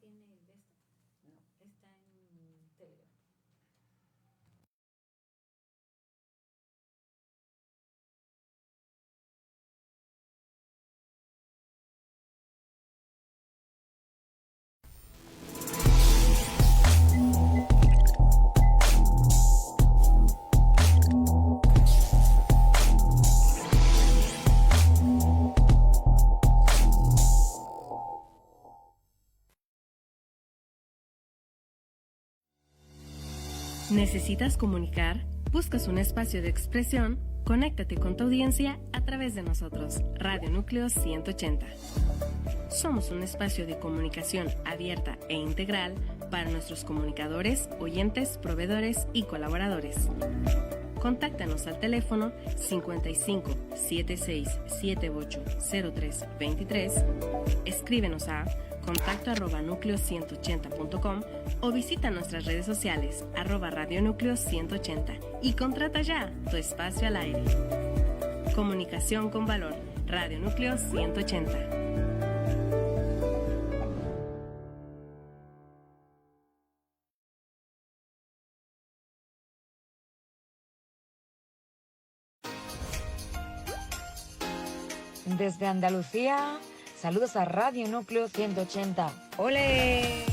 tiene de esto. No, está en Telegram. ¿Necesitas comunicar? ¿Buscas un espacio de expresión? Conéctate con tu audiencia a través de nosotros, Radio Núcleo 180. Somos un espacio de comunicación abierta e integral para nuestros comunicadores, oyentes, proveedores y colaboradores. Contáctanos al teléfono 55 76 78 03 23, escríbenos a contacto@nucleo180.com o visita nuestras redes sociales @radionúcleo180 y contrata ya tu espacio al aire. Comunicación con valor, Radio Núcleo 180. Desde Andalucía, saludos a Radio Núcleo 180. ¡Olé!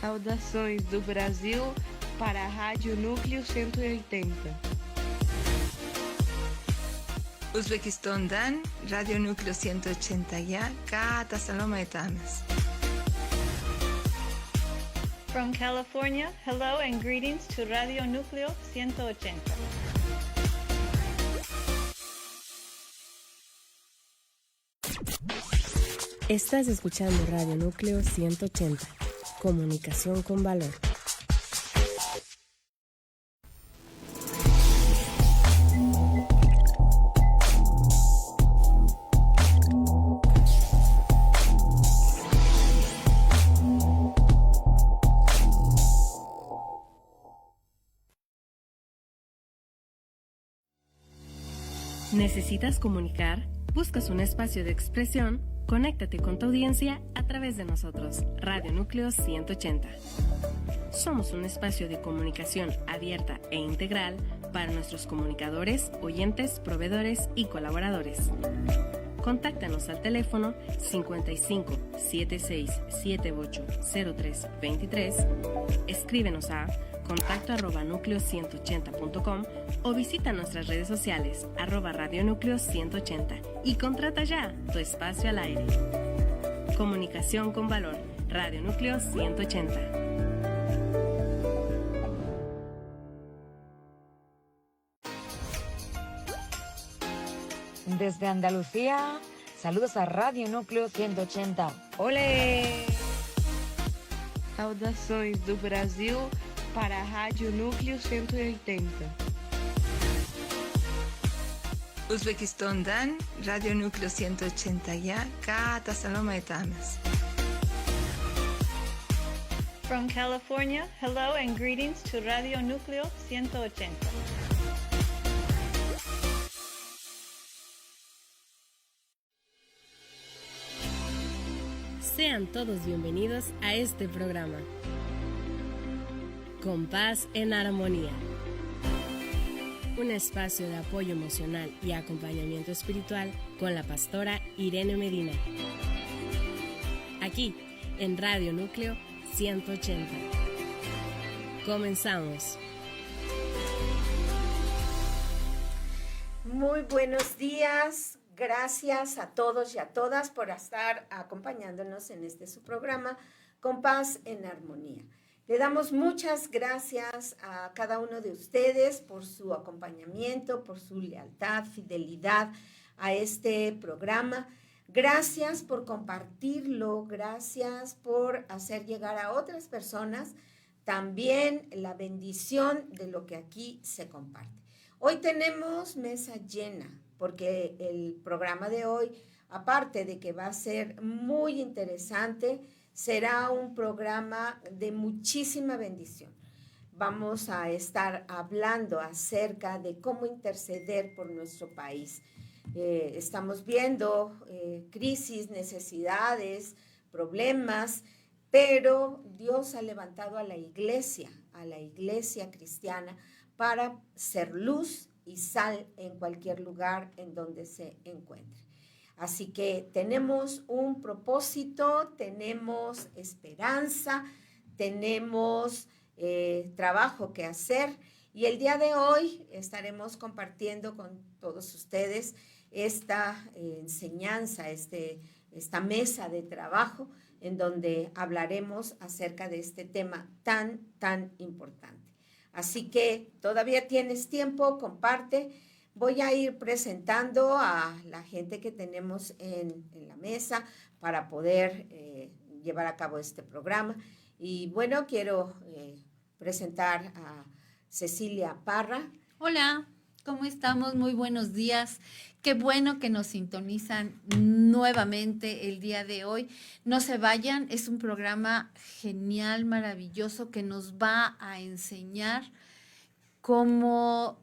Saudações do Brasil para a Rádio Núcleo 180. Uzbekistan'dan Radio Núcleo 180'ya Kata Saloma etames. From California, hello and greetings to Radio Núcleo 180. Estás escuchando Radio Núcleo 180. Comunicación con valor. ¿Necesitas comunicar? ¿Buscas un espacio de expresión? Conéctate con tu audiencia a través de nosotros, Radio Núcleo 180. Somos un espacio de comunicación abierta e integral para nuestros comunicadores, oyentes, proveedores y colaboradores. Contáctanos al teléfono 55 76 78 03 23, escríbenos a contacto@nucleo180.com o visita nuestras redes sociales @radionúcleo180 y contrata ya tu espacio al aire. Comunicación con valor, Radio Núcleo 180. Desde Andalucía, saludos a Radio Núcleo 180. ¡Olé! Saudações do Brasil para a Rádio Núcleo 180. Uzbekistan'dan Radio Núcleo 180'ya Kata Saloma etames. From California, hello and greetings to Radio Núcleo 180. Sean todos bienvenidos a este programa. Con paz en armonía. Un espacio de apoyo emocional y acompañamiento espiritual con la pastora Irene Medina. Aquí, en Radio Núcleo 180. Comenzamos. Muy buenos días. Gracias a todos y a todas por estar acompañándonos en este su programa Con Paz en Armonía. Le damos muchas gracias a cada uno de ustedes por su acompañamiento, por su lealtad, fidelidad a este programa. Gracias por compartirlo, gracias por hacer llegar a otras personas también la bendición de lo que aquí se comparte. Hoy tenemos mesa llena, porque el programa de hoy, aparte de que va a ser muy interesante, será un programa de muchísima bendición. Vamos a estar hablando acerca de cómo interceder por nuestro país. Estamos viendo crisis, necesidades, problemas, pero Dios ha levantado a la iglesia cristiana, para ser luz y sal en cualquier lugar en donde se encuentre. Así que tenemos un propósito, tenemos esperanza, tenemos trabajo que hacer, y el día de hoy estaremos compartiendo con todos ustedes esta enseñanza, esta mesa de trabajo en donde hablaremos acerca de este tema tan importante. Así que todavía tienes tiempo, comparte. Voy a ir presentando a la gente que tenemos en la mesa para poder llevar a cabo este programa. Y bueno, quiero presentar a Cecilia Parra. Hola, ¿cómo estamos? Muy buenos días. Qué bueno que nos sintonizan nuevamente el día de hoy. No se vayan, es un programa genial, maravilloso, que nos va a enseñar cómo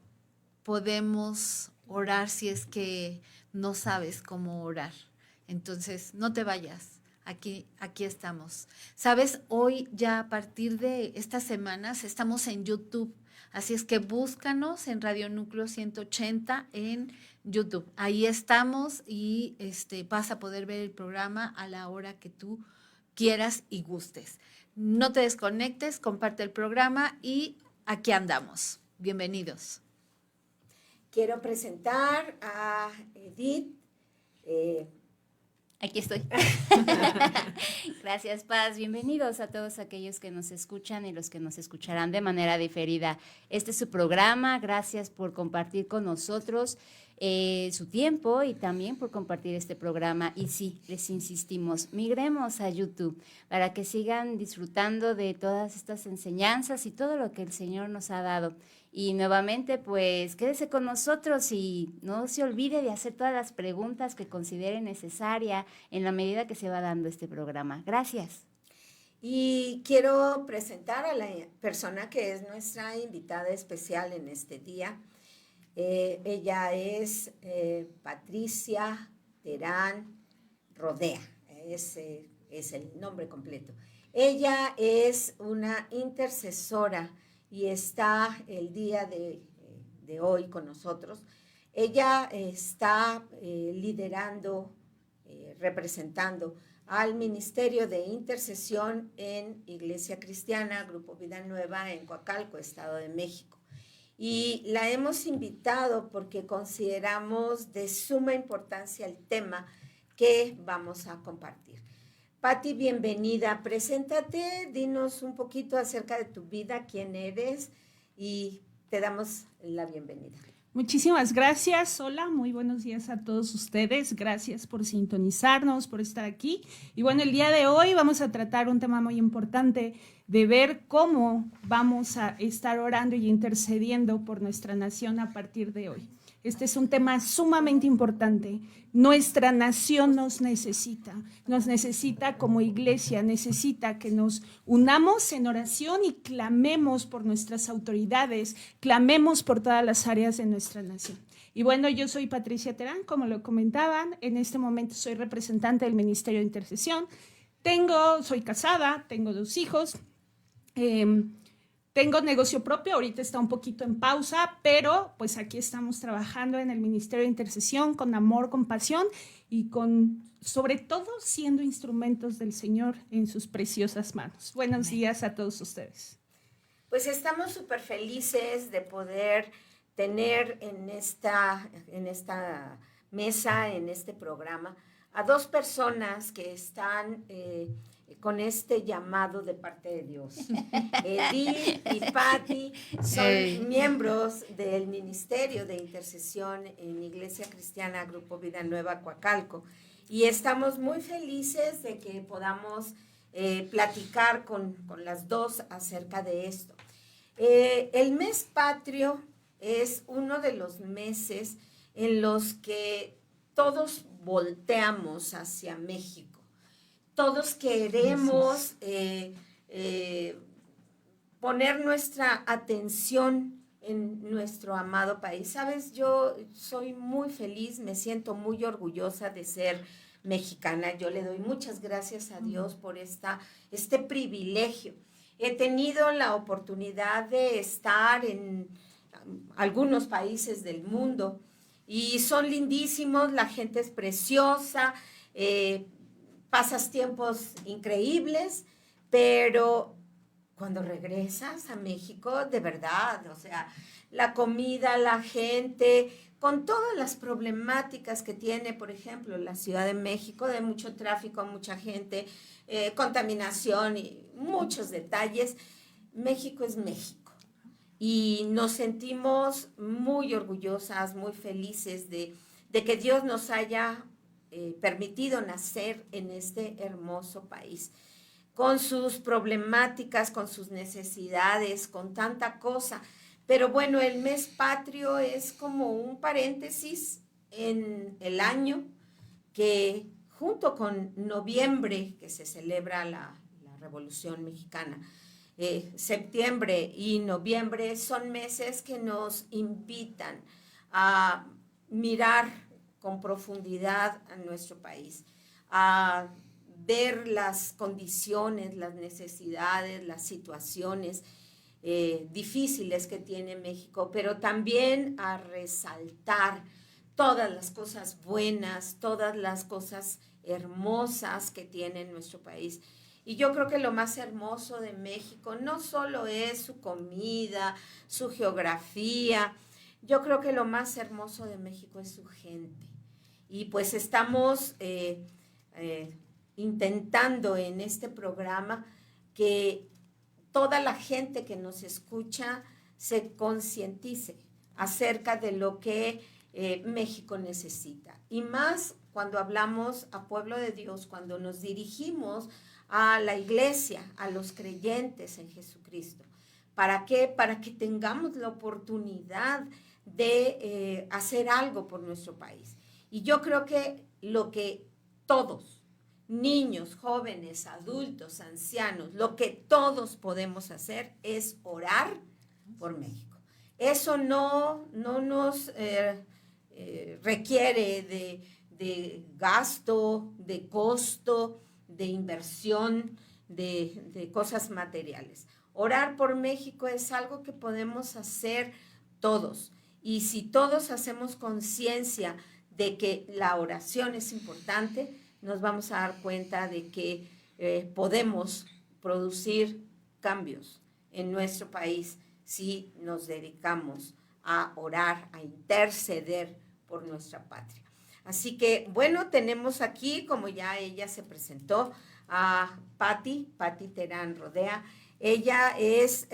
podemos orar si es que no sabes cómo orar. Entonces, no te vayas. Aquí estamos. Sabes, hoy ya a partir de estas semanas estamos en YouTube. Así es que búscanos en Radio Núcleo 180 en YouTube. Ahí estamos y vas a poder ver el programa a la hora que tú quieras y gustes. No te desconectes, comparte el programa y aquí andamos. Bienvenidos. Quiero presentar a Edith. Aquí estoy. Gracias, Paz. Bienvenidos a todos aquellos que nos escuchan y los que nos escucharán de manera diferida. Este es su programa. Gracias por compartir con nosotros su tiempo y también por compartir este programa. Y sí, les insistimos, migremos a YouTube para que sigan disfrutando de todas estas enseñanzas y todo lo que el Señor nos ha dado. Y nuevamente, pues, quédese con nosotros y no se olvide de hacer todas las preguntas que considere necesaria en la medida que se va dando este programa. Gracias. Y quiero presentar a la persona que es nuestra invitada especial en este día. Ella es Patricia Terán Rodea, es el nombre completo. Ella es una intercesora y está el día de hoy con nosotros. Ella está liderando, representando al Ministerio de Intercesión en Iglesia Cristiana, Grupo Vida Nueva en Coacalco, Estado de México. Y la hemos invitado porque consideramos de suma importancia el tema que vamos a compartir. Pati, bienvenida. Preséntate, dinos un poquito acerca de tu vida, quién eres, y te damos la bienvenida. Muchísimas gracias. Hola, muy buenos días a todos ustedes. Gracias por sintonizarnos, por estar aquí. Y bueno, el día de hoy vamos a tratar un tema muy importante de ver cómo vamos a estar orando y intercediendo por nuestra nación a partir de hoy. Este es un tema sumamente importante. Nuestra nación nos necesita como iglesia, necesita que nos unamos en oración y clamemos por nuestras autoridades, clamemos por todas las áreas de nuestra nación. Y bueno, yo soy Patricia Terán, como lo comentaban, en este momento soy representante del Ministerio de Intercesión, soy casada, tengo 2 hijos, tengo negocio propio, ahorita está un poquito en pausa, pero pues aquí estamos trabajando en el Ministerio de Intercesión con amor, con pasión y sobre todo siendo instrumentos del Señor en sus preciosas manos. Buenos días a todos ustedes. Pues estamos súper felices de poder tener en esta mesa, en este programa, a 2 personas que están con este llamado de parte de Dios. Edith y Patti son miembros del Ministerio de Intercesión en Iglesia Cristiana, Grupo Vida Nueva, Coacalco, y estamos muy felices de que podamos platicar con las 2 acerca de esto. El mes patrio es uno de los meses en los que todos volteamos hacia México. Todos queremos poner nuestra atención en nuestro amado país. Sabes, yo soy muy feliz, me siento muy orgullosa de ser mexicana. Yo le doy muchas gracias a Dios por este privilegio. He tenido la oportunidad de estar en algunos países del mundo y son lindísimos, la gente es preciosa, pasas tiempos increíbles, pero cuando regresas a México, de verdad, o sea, la comida, la gente, con todas las problemáticas que tiene, por ejemplo, la Ciudad de México, de mucho tráfico, mucha gente, contaminación y muchos detalles, México es México. Y nos sentimos muy orgullosas, muy felices de que Dios nos haya permitido nacer en este hermoso país, con sus problemáticas, con sus necesidades, con tanta cosa. Pero bueno, el mes patrio es como un paréntesis en el año que junto con noviembre, que se celebra la Revolución Mexicana, septiembre y noviembre son meses que nos invitan a mirar con profundidad a nuestro país, a ver las condiciones, las necesidades, las situaciones difíciles que tiene México, pero también a resaltar todas las cosas buenas, todas las cosas hermosas que tiene nuestro país. Y yo creo que lo más hermoso de México no solo es su comida, su geografía, yo creo que lo más hermoso de México es su gente. Y pues estamos intentando en este programa que toda la gente que nos escucha se concientice acerca de lo que México necesita. Y más cuando hablamos a pueblo de Dios, cuando nos dirigimos a la iglesia, a los creyentes en Jesucristo. ¿Para qué? Para que tengamos la oportunidad de hacer algo por nuestro país. Y yo creo que lo que todos, niños, jóvenes, adultos, ancianos, lo que todos podemos hacer es orar por México. Eso no nos requiere de gasto, de costo, de inversión, de cosas materiales. Orar por México es algo que podemos hacer todos. Y si todos hacemos conciencia de que la oración es importante, nos vamos a dar cuenta de que podemos producir cambios en nuestro país si nos dedicamos a orar, a interceder por nuestra patria. Así que, bueno, tenemos aquí, como ya ella se presentó, a Patti Terán Rodea. Ella es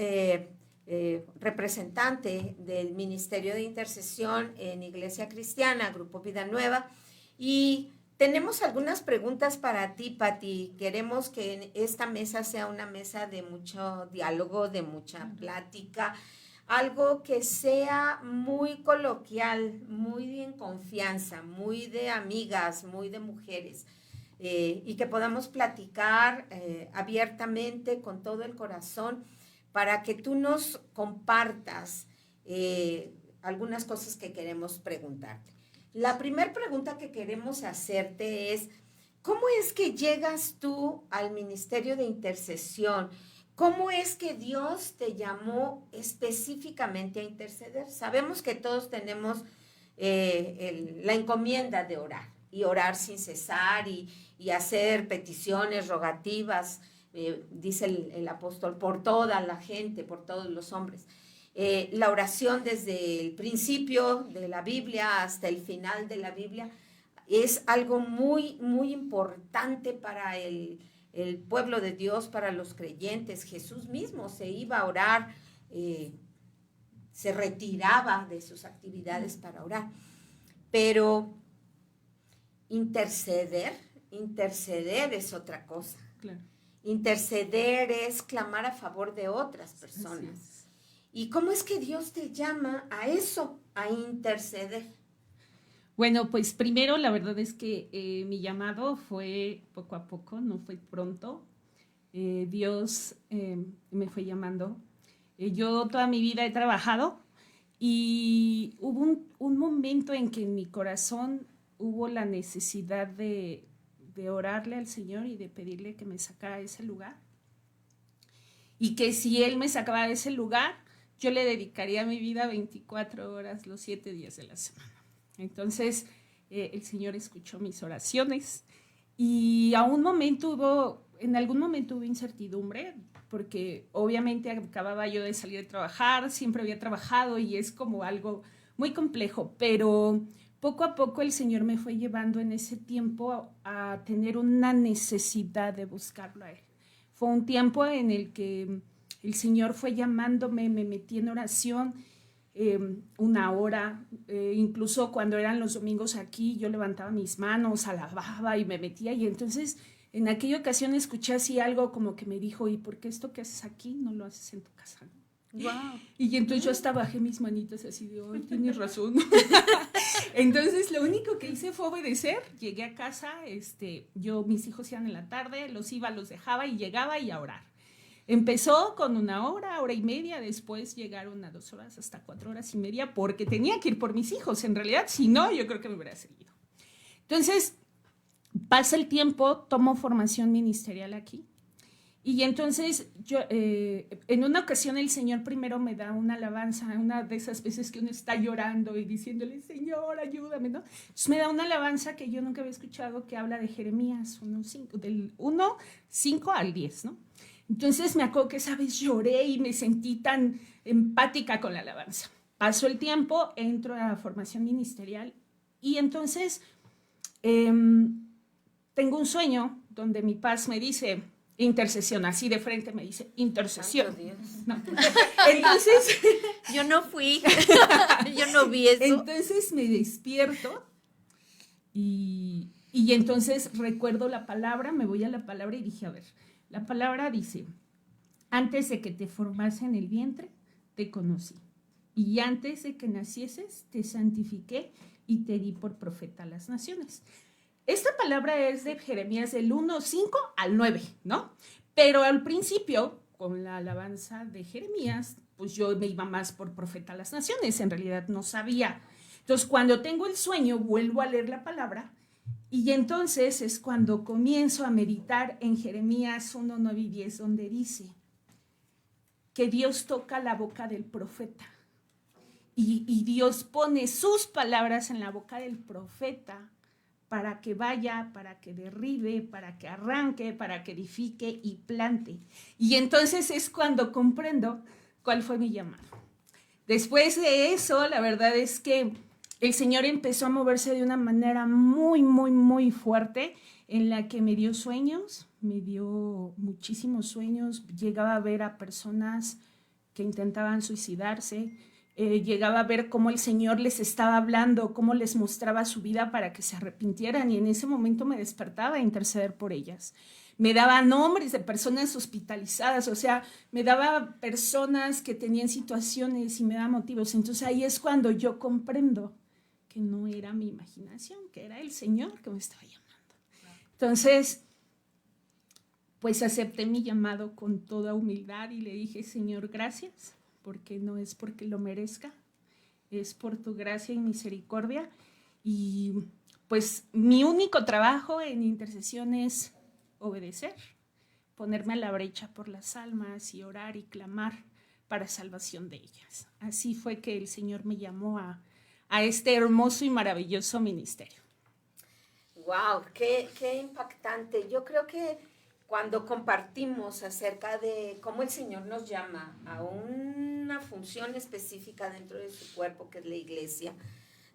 representante del Ministerio de Intercesión en Iglesia Cristiana, Grupo Vida Nueva. Y tenemos algunas preguntas para ti, Patti. Queremos que esta mesa sea una mesa de mucho diálogo, de mucha plática, algo que sea muy coloquial, muy en confianza, muy de amigas, muy de mujeres, y que podamos platicar abiertamente con todo el corazón para que tú nos compartas algunas cosas que queremos preguntarte. La primera pregunta que queremos hacerte es, ¿cómo es que llegas tú al Ministerio de Intercesión? ¿Cómo es que Dios te llamó específicamente a interceder? Sabemos que todos tenemos la encomienda de orar y orar sin cesar y hacer peticiones, rogativas, dice el apóstol, por toda la gente, por todos los hombres. La oración desde el principio de la Biblia hasta el final de la Biblia es algo muy, muy importante para el pueblo de Dios, para los creyentes. Jesús mismo se iba a orar, se retiraba de sus actividades para orar. Pero interceder es otra cosa. Claro. Interceder es clamar a favor de otras personas. ¿Y cómo es que Dios te llama a eso, a interceder? Bueno, pues primero la verdad es que mi llamado fue poco a poco, no fue pronto. Dios me fue llamando. Yo toda mi vida he trabajado Y hubo un momento en que en mi corazón hubo la necesidad de orarle al Señor y de pedirle que me sacara de ese lugar. Y que si Él me sacaba de ese lugar, yo le dedicaría mi vida 24 horas, los 7 días de la semana. Entonces, el Señor escuchó mis oraciones y en algún momento hubo incertidumbre, porque obviamente acababa yo de salir de trabajar, siempre había trabajado y es como algo muy complejo, pero poco a poco el Señor me fue llevando en ese tiempo a tener una necesidad de buscarlo a Él. Fue un tiempo en el que el Señor fue llamándome, me metí en oración 1 hora, incluso cuando eran los domingos aquí, yo levantaba mis manos, alababa y me metía, y entonces en aquella ocasión escuché así algo como que me dijo, ¿y por qué esto que haces aquí no lo haces en tu casa? Wow. Y entonces yo hasta bajé mis manitas así de, ¡ay, tienes razón! Entonces lo único que hice fue obedecer. Llegué a casa, mis hijos iban en la tarde, los dejaba y llegaba y a orar. Empezó con 1 hora, 1 hora y media, después llegaron a 2 horas, hasta 4 horas y media, porque tenía que ir por mis hijos. En realidad, si no, yo creo que me hubiera seguido. Entonces, pasa el tiempo, tomo formación ministerial aquí. Y entonces, en una ocasión el Señor primero me da una alabanza, una de esas veces que uno está llorando y diciéndole, Señor, ayúdame, ¿no? Entonces me da una alabanza que yo nunca había escuchado, que habla de Jeremías 1:5, del 1:5 al 10, ¿no? Entonces me acuerdo que esa vez lloré y me sentí tan empática con la alabanza. Pasó el tiempo, entro a formación ministerial y entonces tengo un sueño donde mi paz me dice, intercesión, así de frente me dice, intercesión. No. Entonces, yo no fui, yo no vi eso. Entonces me despierto y entonces recuerdo la palabra, me voy a la palabra y dije, a ver, la palabra dice, antes de que te formase en el vientre, te conocí. Y antes de que nacieses, te santifiqué y te di por profeta a las naciones. Esta palabra es de Jeremías del 1:5 al 9, ¿no? Pero al principio, con la alabanza de Jeremías, pues yo me iba más por profeta a las naciones, en realidad no sabía. Entonces, cuando tengo el sueño, vuelvo a leer la palabra y entonces es cuando comienzo a meditar en Jeremías 1, 9 y 10, donde dice que Dios toca la boca del profeta y Dios pone sus palabras en la boca del profeta para que vaya, para que derribe, para que arranque, para que edifique y plante. Y entonces es cuando comprendo cuál fue mi llamado. Después de eso, la verdad es que el Señor empezó a moverse de una manera muy, muy, muy fuerte, en la que me dio sueños, me dio muchísimos sueños. Llegaba a ver a personas que intentaban suicidarse, llegaba a ver cómo el Señor les estaba hablando, cómo les mostraba su vida para que se arrepintieran, y en ese momento me despertaba a interceder por ellas. Me daba nombres de personas hospitalizadas, o sea, me daba personas que tenían situaciones y me daba motivos. Entonces ahí es cuando yo comprendo que no era mi imaginación, que era el Señor que me estaba llamando. Entonces, pues acepté mi llamado con toda humildad y le dije, Señor, gracias, porque no es porque lo merezca, es por tu gracia y misericordia. Y pues mi único trabajo en intercesión es obedecer, ponerme a la brecha por las almas y orar y clamar para salvación de ellas. Así fue que el Señor me llamó a este hermoso y maravilloso ministerio. ¡Wow! ¡Qué impactante! Yo creo que cuando compartimos acerca de cómo el Señor nos llama a una función específica dentro de su cuerpo, que es la iglesia,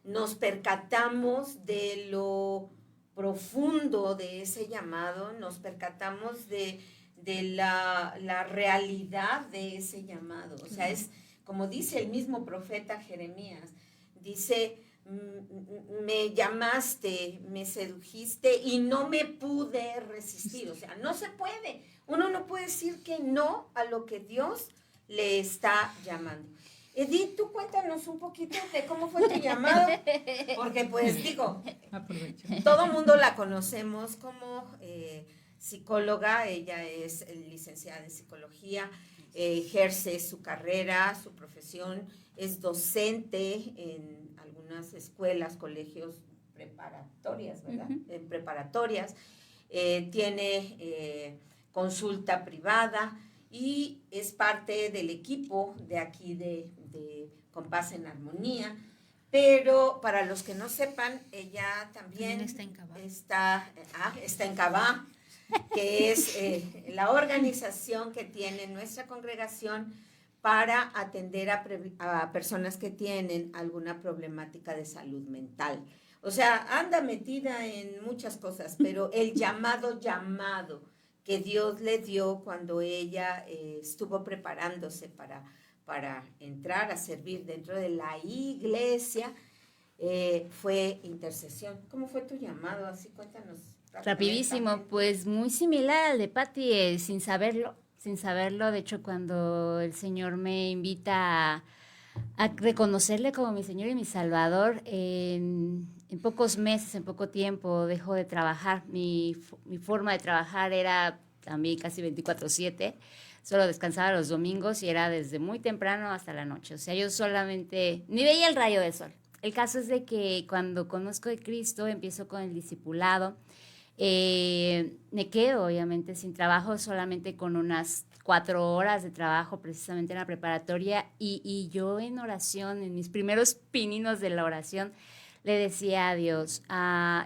nos percatamos de lo profundo de ese llamado, nos percatamos de la realidad de ese llamado. O sea, es como dice el mismo profeta Jeremías, dice, me llamaste, me sedujiste y no me pude resistir. O sea, no se puede. Uno no puede decir que no a lo que Dios le está llamando. Edith, tú cuéntanos un poquito de cómo fue tu llamado, porque pues digo, todo mundo la conocemos como psicóloga, ella es licenciada en psicología, ejerce su carrera, su profesión, es docente en algunas escuelas, colegios preparatorias, ¿verdad? Preparatorias, tiene consulta privada y es parte del equipo de aquí de Compás en Armonía. Pero para los que no sepan, ella también está en Cabá, que es la organización que tiene nuestra congregación para atender a personas que tienen alguna problemática de salud mental. O sea, anda metida en muchas cosas, pero el llamado que Dios le dio cuando ella estuvo preparándose para entrar a servir dentro de la iglesia, fue intercesión. ¿Cómo fue tu llamado? Así cuéntanos. Rapidísimo, pues muy similar al de Patti, sin saberlo. De hecho, cuando el Señor me invita a reconocerle como mi Señor y mi Salvador, en pocos meses, en poco tiempo, dejó de trabajar. Mi forma de trabajar era también casi 24/7. Solo descansaba los domingos y era desde muy temprano hasta la noche. O sea, yo solamente ni veía el rayo del sol. El caso es de que cuando conozco a Cristo, empiezo con el discipulado. Me quedo, obviamente, sin trabajo, solamente con unas 4 horas de trabajo precisamente en la preparatoria. Y yo en oración, en mis primeros pininos de la oración, le decía a Dios,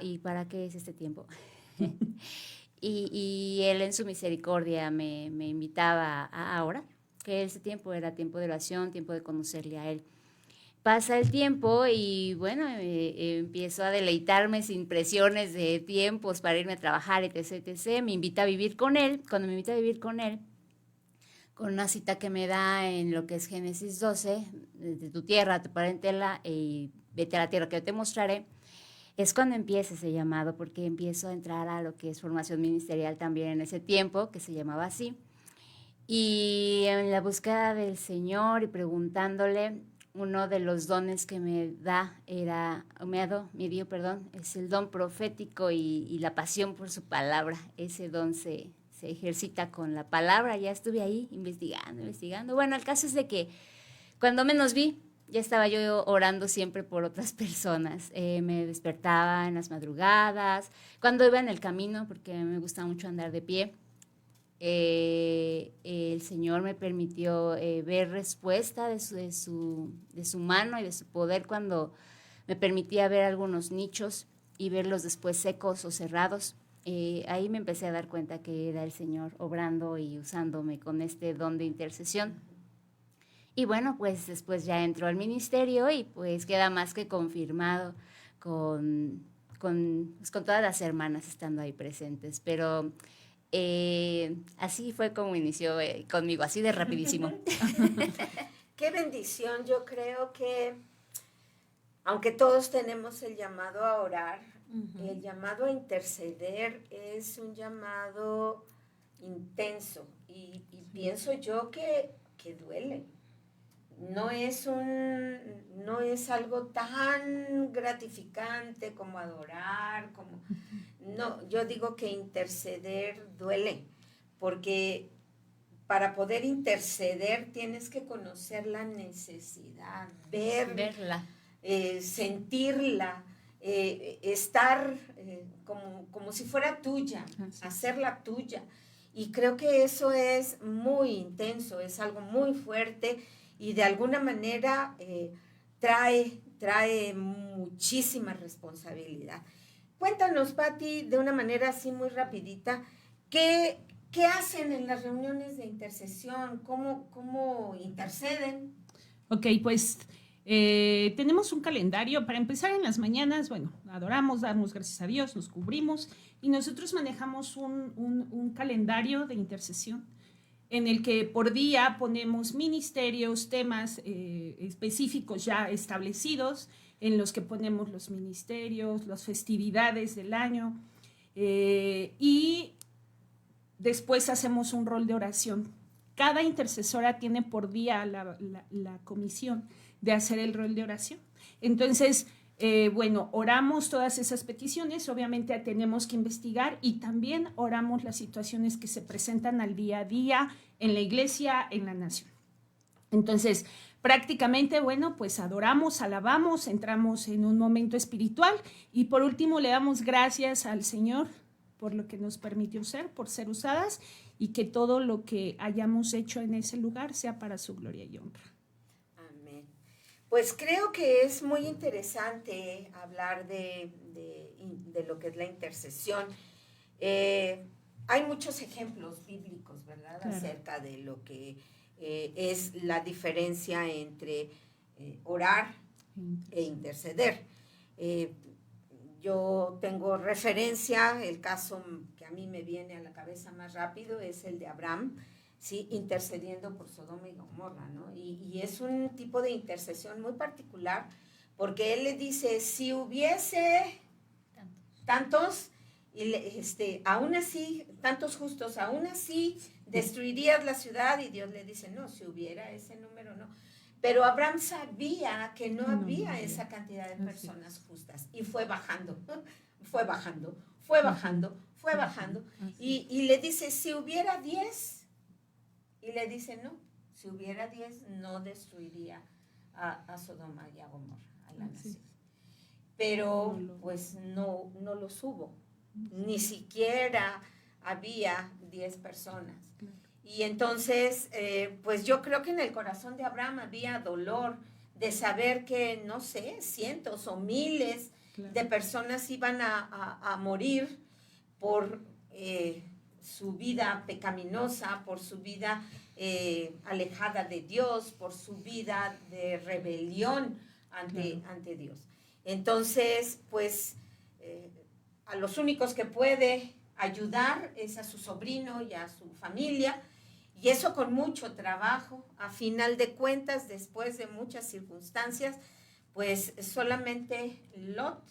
¿y para qué es este tiempo? Y Él en su misericordia me invitaba a orar, que ese tiempo era tiempo de oración, tiempo de conocerle a Él. Pasa el tiempo y bueno, empiezo a deleitarme sin presiones de tiempos para irme a trabajar, etc. Me invita a vivir con Él. Cuando me invita a vivir con Él, con una cita que me da en lo que es Génesis 12, de tu tierra, tu parentela, y vete a la tierra que yo te mostraré, es cuando empieza ese llamado, porque empiezo a entrar a lo que es formación ministerial también en ese tiempo, que se llamaba así. Y en la búsqueda del Señor y preguntándole, uno de los dones que me dio, es el don profético y la pasión por su palabra. Ese don se ejercita con la palabra. Ya estuve ahí investigando. Bueno, el caso es de que cuando menos vi, ya estaba yo orando siempre por otras personas. Me despertaba en las madrugadas, cuando iba en el camino, porque me gusta mucho andar de pie. El Señor me permitió ver respuesta de su mano y de su poder cuando me permitía ver algunos nichos y verlos después secos o cerrados. Ahí me empecé a dar cuenta que era el Señor obrando y usándome con este don de intercesión. Y bueno, pues después ya entró al ministerio y pues queda más que confirmado con todas las hermanas estando ahí presentes. Pero así fue como inició conmigo, así de rapidísimo. Qué bendición. Yo creo que aunque todos tenemos el llamado a orar, el llamado a interceder es un llamado intenso y pienso yo que duele. No es algo tan gratificante como adorar, no, yo digo que interceder duele, porque para poder interceder tienes que conocer la necesidad, verla, sentirla, estar como si fuera tuya, hacerla tuya. Y creo que eso es muy intenso, es algo muy fuerte y de alguna manera trae muchísima responsabilidad. Cuéntanos, Patti, de una manera así muy rapidita, ¿qué hacen en las reuniones de intercesión? ¿Cómo interceden? Ok, pues tenemos un calendario. Para empezar, en las mañanas, bueno, adoramos, damos gracias a Dios, nos cubrimos y nosotros manejamos un calendario de intercesión en el que por día ponemos ministerios, temas específicos ya establecidos, en los que ponemos los ministerios, las festividades del año, y después hacemos un rol de oración. Cada intercesora tiene por día la comisión de hacer el rol de oración. Entonces, Bueno, oramos todas esas peticiones, obviamente tenemos que investigar y también oramos las situaciones que se presentan al día a día en la iglesia, en la nación. Entonces, prácticamente, bueno, pues adoramos, alabamos, entramos en un momento espiritual y por último le damos gracias al Señor por lo que nos permitió ser, por ser usadas y que todo lo que hayamos hecho en ese lugar sea para su gloria y honra. Amén. Pues creo que es muy interesante hablar de lo que es la intercesión. Hay muchos ejemplos bíblicos, ¿verdad? Claro. Acerca de lo que es la diferencia entre orar e interceder. Yo tengo referencia, el caso que a mí me viene a la cabeza más rápido es el de Abraham, ¿sí? Intercediendo por Sodoma y Gomorra, ¿no? Y es un tipo de intercesión muy particular, porque él le dice, si hubiese tantos, aún así, tantos justos, aún así destruirías la ciudad, y Dios le dice, no, si hubiera ese número, no. Pero Abraham sabía que no había esa cantidad de personas justas y fue bajando, fue bajando, fue bajando, fue bajando. Y le dice, si hubiera 10, y le dice, no, si hubiera 10 no destruiría a Sodoma y a Gomorra, a la nación. Pero pues no los hubo, ni siquiera había 10 personas. Y entonces, pues yo creo que en el corazón de Abraham había dolor de saber que, no sé, cientos o miles de personas iban a morir por su vida pecaminosa, por su vida alejada de Dios, por su vida de rebelión ante Dios. Entonces, pues, a los únicos que puede ayudar es a su sobrino y a su familia, y eso con mucho trabajo. A final de cuentas, después de muchas circunstancias, pues solamente Lot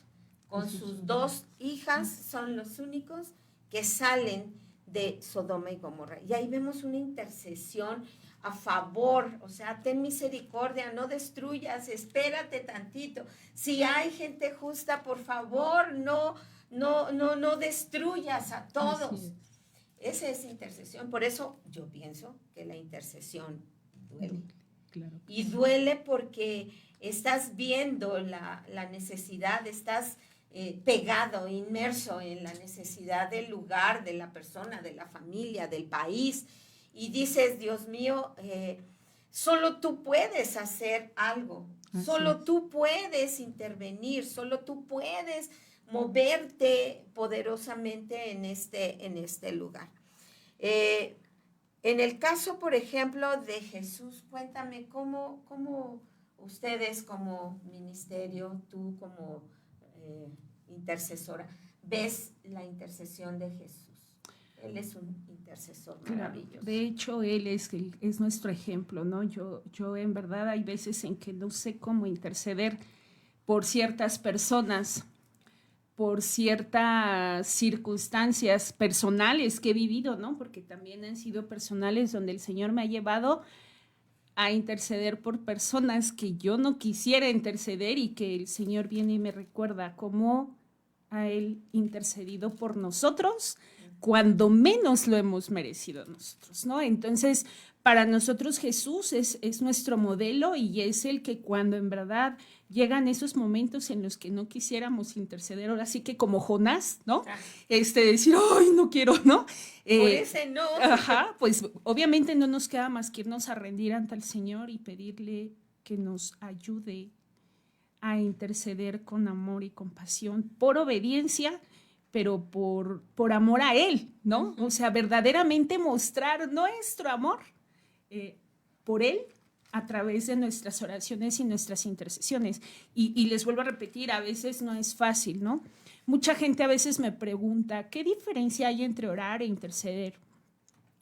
con sus 2 hijas son los únicos que salen de Sodoma y Gomorra. Y ahí vemos una intercesión a favor, o sea, ten misericordia, no destruyas, espérate tantito. Si hay gente justa, por favor, no destruyas a todos. Esa es intercesión. Por eso yo pienso que la intercesión duele. Claro. Y duele porque estás viendo la necesidad, estás pegado, inmerso en la necesidad del lugar, de la persona, de la familia, del país. Y dices, Dios mío, solo tú puedes hacer algo. Solo tú puedes intervenir, solo tú puedes moverte poderosamente en este lugar. En el caso, por ejemplo, de Jesús, cuéntame cómo ustedes como ministerio, tú como intercesora, ves la intercesión de Jesús. Él es un intercesor maravilloso. Claro, de hecho, él es nuestro ejemplo, ¿no? Yo en verdad hay veces en que no sé cómo interceder por ciertas personas, por ciertas circunstancias personales que he vivido, ¿no? Porque también han sido personales donde el Señor me ha llevado a interceder por personas que yo no quisiera interceder y que el Señor viene y me recuerda cómo ha Él intercedido por nosotros cuando menos lo hemos merecido nosotros, ¿no? Entonces, para nosotros Jesús es nuestro modelo y es el que cuando en verdad llegan esos momentos en los que no quisiéramos interceder, ahora sí que como Jonás, ¿no? Decir, ¡ay, no quiero!, ¿no? Por ese no. Ajá, pues obviamente no nos queda más que irnos a rendir ante el Señor y pedirle que nos ayude a interceder con amor y compasión, por obediencia, pero por amor a Él, ¿no? O sea, verdaderamente mostrar nuestro amor por Él a través de nuestras oraciones y nuestras intercesiones. Y les vuelvo a repetir, a veces no es fácil, ¿no? Mucha gente a veces me pregunta, ¿qué diferencia hay entre orar e interceder?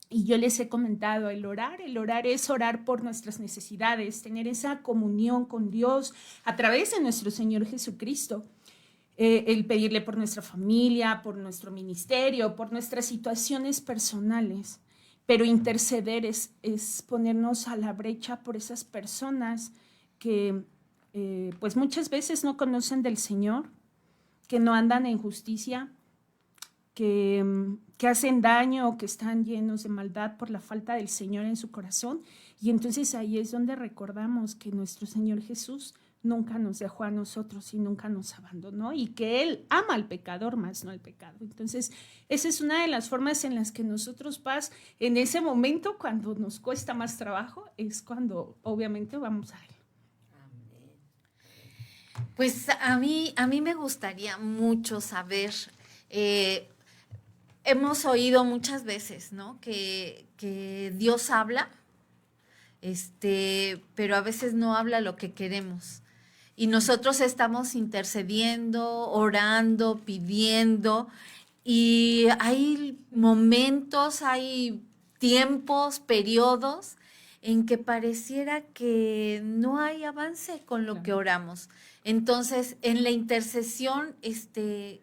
Y yo les he comentado, el orar es orar por nuestras necesidades, tener esa comunión con Dios a través de nuestro Señor Jesucristo. El pedirle por nuestra familia, por nuestro ministerio, por nuestras situaciones personales. Pero interceder es ponernos a la brecha por esas personas que pues muchas veces no conocen del Señor, que no andan en justicia, que hacen daño o que están llenos de maldad por la falta del Señor en su corazón. Y entonces ahí es donde recordamos que nuestro Señor Jesús nunca nos dejó a nosotros y nunca nos abandonó, y que Él ama al pecador más no al pecado. Entonces, esa es una de las formas en las que nosotros, Paz, en ese momento, cuando nos cuesta más trabajo, es cuando obviamente vamos a Él. Pues a mí me gustaría mucho saber, hemos oído muchas veces, ¿no? Que Dios habla, pero a veces no habla lo que queremos. Y nosotros estamos intercediendo, orando, pidiendo, y hay momentos, hay tiempos, periodos en que pareciera que no hay avance con lo que oramos. Entonces, en la intercesión,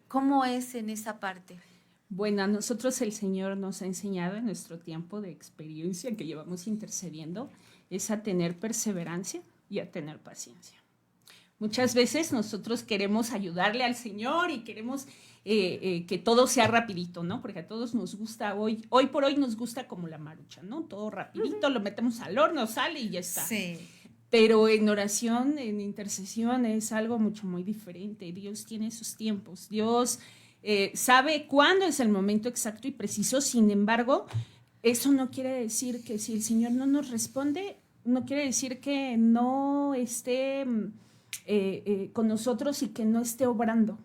¿cómo es en esa parte? Bueno, a nosotros el Señor nos ha enseñado en nuestro tiempo de experiencia que llevamos intercediendo, es a tener perseverancia y a tener paciencia. Muchas veces nosotros queremos ayudarle al Señor y queremos que todo sea rapidito, ¿no? Porque a todos nos gusta hoy por hoy nos gusta como la marucha, ¿no? Todo rapidito, lo metemos al horno, sale y ya está. Sí. Pero en oración, en intercesión es algo mucho muy diferente. Dios tiene sus tiempos. Dios sabe cuándo es el momento exacto y preciso. Sin embargo, eso no quiere decir que si el Señor no nos responde, no quiere decir que no esté con nosotros y que no esté obrando.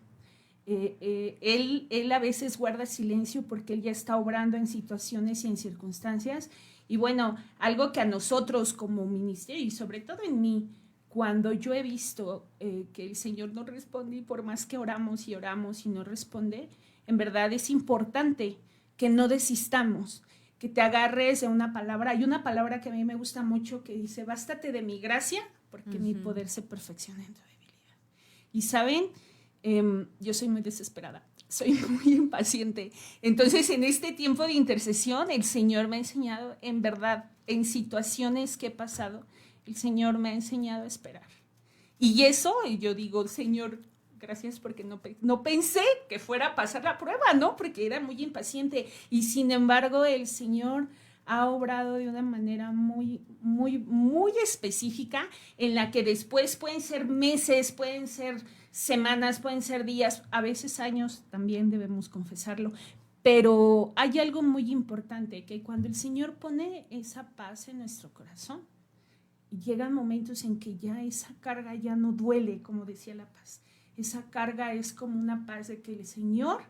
Él a veces guarda silencio porque Él ya está obrando en situaciones y en circunstancias. Y bueno, algo que a nosotros como ministerio y sobre todo en mí, cuando yo he visto que el Señor no responde y por más que oramos y no responde, en verdad es importante que no desistamos, que te agarres de una palabra. Hay una palabra que a mí me gusta mucho que dice, bástate de mi gracia porque mi poder se perfecciona en tu debilidad. Y saben, yo soy muy desesperada, soy muy impaciente. Entonces, en este tiempo de intercesión, el Señor me ha enseñado, en verdad, en situaciones que he pasado, el Señor me ha enseñado a esperar. Y eso, yo digo, Señor, gracias porque no pensé que fuera a pasar la prueba, ¿no? Porque era muy impaciente. Y sin embargo, el Señor ha obrado de una manera muy, muy, muy específica, en la que después pueden ser meses, pueden ser semanas, pueden ser días, a veces años, también debemos confesarlo. Pero hay algo muy importante, que cuando el Señor pone esa paz en nuestro corazón, llegan momentos en que ya esa carga ya no duele, como decía La Paz. Esa carga es como una paz de que el Señor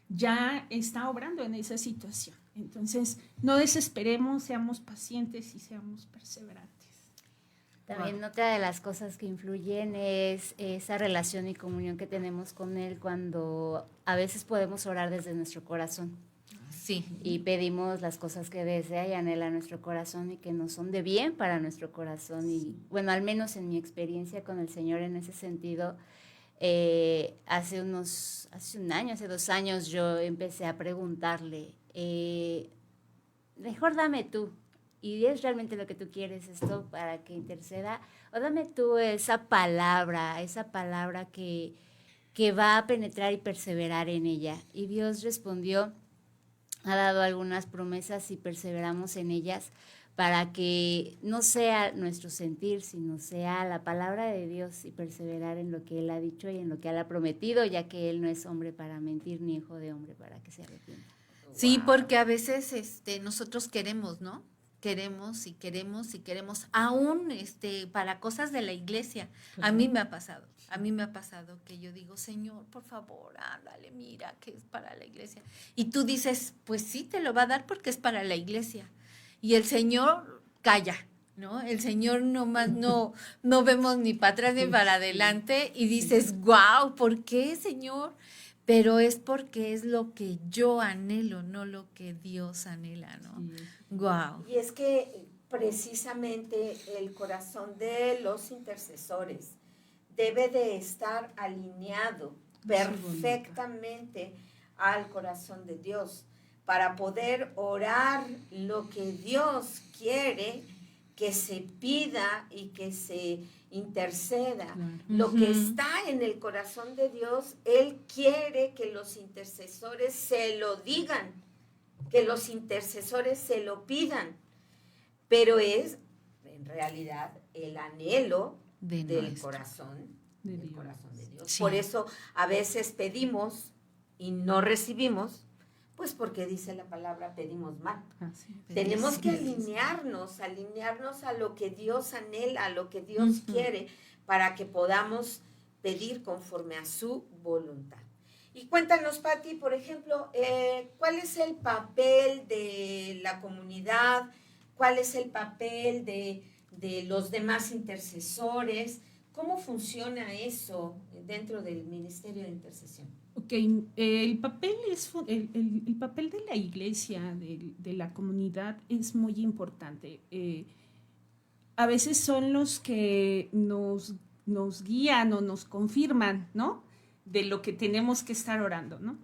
ya está obrando en esa situación. Entonces, no desesperemos, seamos pacientes y seamos perseverantes. También otra de las cosas que influyen es esa relación y comunión que tenemos con Él cuando a veces podemos orar desde nuestro corazón. Sí. Y pedimos las cosas que desea y anhela nuestro corazón y que nos son de bien para nuestro corazón. Y bueno, al menos en mi experiencia con el Señor en ese sentido, hace 2 años yo empecé a preguntarle, mejor dame tú, y es realmente lo que tú quieres esto para que interceda, o dame tú esa palabra que va a penetrar y perseverar en ella. Y Dios respondió, ha dado algunas promesas y perseveramos en ellas para que no sea nuestro sentir, sino sea la palabra de Dios y perseverar en lo que Él ha dicho y en lo que Él ha prometido, ya que Él no es hombre para mentir ni hijo de hombre para que se arrepienta. Sí, porque a veces nosotros queremos, ¿no? Queremos, aún para cosas de la iglesia. A mí me ha pasado que yo digo, Señor, por favor, ándale, mira, que es para la iglesia. Y tú dices, pues sí, te lo va a dar porque es para la iglesia. Y el Señor calla, ¿no? El Señor nomás no vemos ni para atrás ni para adelante y dices, wow, ¿por qué, Señor? Pero es porque es lo que yo anhelo, no lo que Dios anhela, ¿no? Wow. Y es que precisamente el corazón de los intercesores debe de estar alineado perfectamente al corazón de Dios para poder orar lo que Dios quiere que se pida y que se interceda. Claro. Lo que está en el corazón de Dios, Él quiere que los intercesores se lo digan, que los intercesores se lo pidan, pero es en realidad el anhelo del corazón de Dios. Sí. Por eso a veces pedimos y no recibimos, pues porque dice la palabra, pedimos mal. Tenemos que alinearnos a lo que Dios anhela, a lo que Dios quiere, para que podamos pedir conforme a su voluntad. Y cuéntanos, Pati, por ejemplo, ¿cuál es el papel de la comunidad? ¿Cuál es el papel de los demás intercesores? ¿Cómo funciona eso dentro del Ministerio de Intercesión? Ok, el papel el papel de la iglesia, de la comunidad, es muy importante. A veces son los que nos guían o nos confirman, ¿no?, de lo que tenemos que estar orando, ¿no?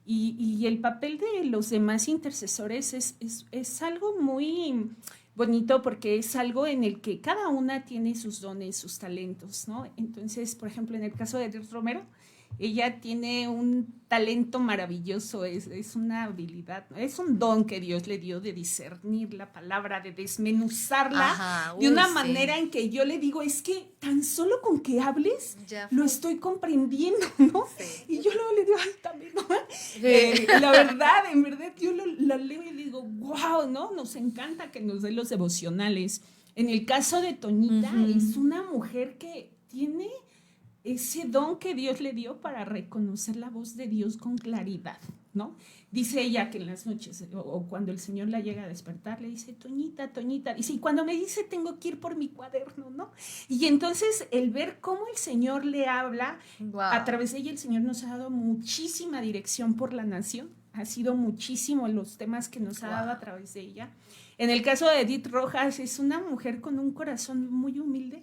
Y el papel de los demás intercesores es algo muy bonito, porque es algo en el que cada una tiene sus dones, sus talentos, ¿no? Entonces, por ejemplo, en el caso de Edith Romero, ella tiene un talento maravilloso, es una habilidad, ¿no? Es un don que Dios le dio de discernir la palabra, de desmenuzarla de una manera en que yo le digo, es que tan solo con que hables lo estoy comprendiendo, ¿no? Sí. Y yo luego le digo, ay, también, ¿no? La verdad, en verdad, yo la leo y digo, wow, ¿no? Nos encanta que nos dé los devocionales. En el caso de Toñita, es una mujer que tiene ese don que Dios le dio para reconocer la voz de Dios con claridad, ¿no? Dice ella que en las noches, o cuando el Señor la llega a despertar, le dice, Toñita, Toñita, dice, y cuando me dice, tengo que ir por mi cuaderno, ¿no? Y entonces el ver cómo el Señor le habla, a través de ella el Señor nos ha dado muchísima dirección por la nación, ha sido muchísimo los temas que nos ha dado a través de ella. En el caso de Edith Rojas, es una mujer con un corazón muy humilde,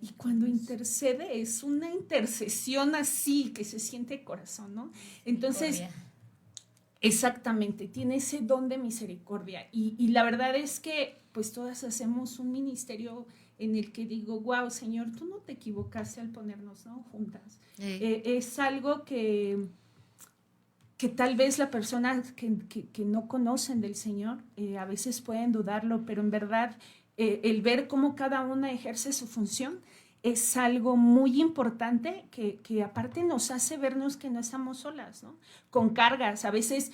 y cuando intercede es una intercesión así que se siente corazón, ¿no? Entonces, exactamente, tiene ese don de misericordia. Y la verdad es que pues todas hacemos un ministerio en el que digo, wow, Señor, tú no te equivocaste al ponernos, ¿no?, juntas. Es algo que tal vez la persona que no conocen del Señor a veces pueden dudarlo, pero en verdad el ver cómo cada una ejerce su función es algo muy importante que aparte nos hace vernos que no estamos solas, ¿no? Con cargas. A veces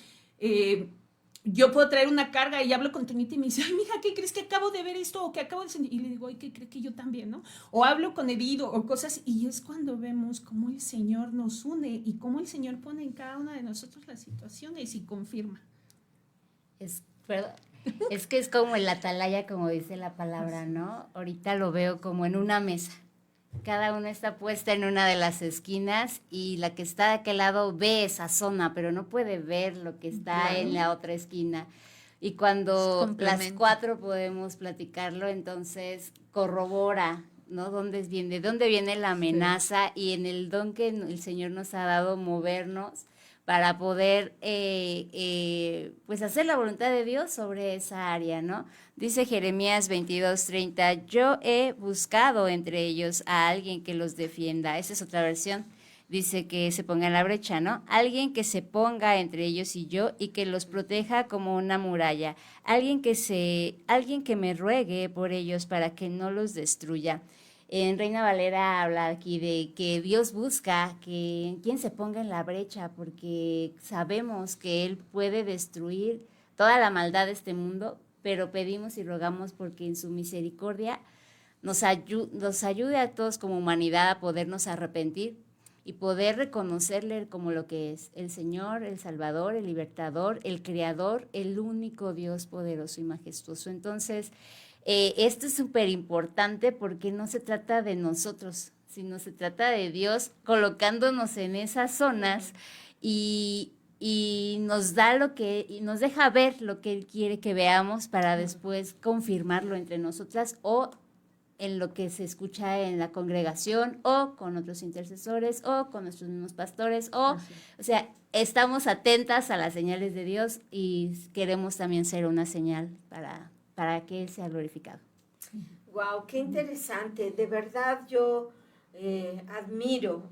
yo puedo traer una carga y hablo con Toñita y me dice, ay, mija, ¿qué crees que acabo de ver esto? O que acabo de sentir. Y le digo, ay, ¿qué cree que yo también, no? O hablo con Edido o cosas. Y es cuando vemos cómo el Señor nos une y cómo el Señor pone en cada una de nosotros las situaciones y confirma. Es que es como el atalaya, como dice la palabra, ¿no? Ahorita lo veo como en una mesa. Cada una está puesta en una de las esquinas y la que está de aquel lado ve esa zona, pero no puede ver lo que está en la otra esquina. Y cuando las cuatro podemos platicarlo, entonces corrobora, ¿no? ¿De dónde viene la amenaza? Sí. Y en el don que el Señor nos ha dado, movernos para poder pues hacer la voluntad de Dios sobre esa área, ¿no? Dice Jeremías 22:30, yo he buscado entre ellos a alguien que los defienda. Esa es otra versión. Dice que se ponga en la brecha, ¿no? Alguien que se ponga entre ellos y yo y que los proteja como una muralla. Alguien que me ruegue por ellos para que no los destruya. En Reina Valera habla aquí de que Dios busca quien se ponga en la brecha, porque sabemos que Él puede destruir toda la maldad de este mundo, pero pedimos y rogamos porque en su misericordia nos ayude a todos como humanidad a podernos arrepentir y poder reconocerle como lo que es el Señor, el Salvador, el Libertador, el Creador, el único Dios poderoso y majestuoso. Entonces, esto es súper importante porque no se trata de nosotros, sino se trata de Dios colocándonos en esas zonas y nos da y nos deja ver lo que Él quiere que veamos para después confirmarlo entre nosotras o en lo que se escucha en la congregación o con otros intercesores o con nuestros mismos pastores o sea, estamos atentas a las señales de Dios y queremos también ser una señal para que Él sea glorificado. Wow, qué interesante. De verdad yo admiro.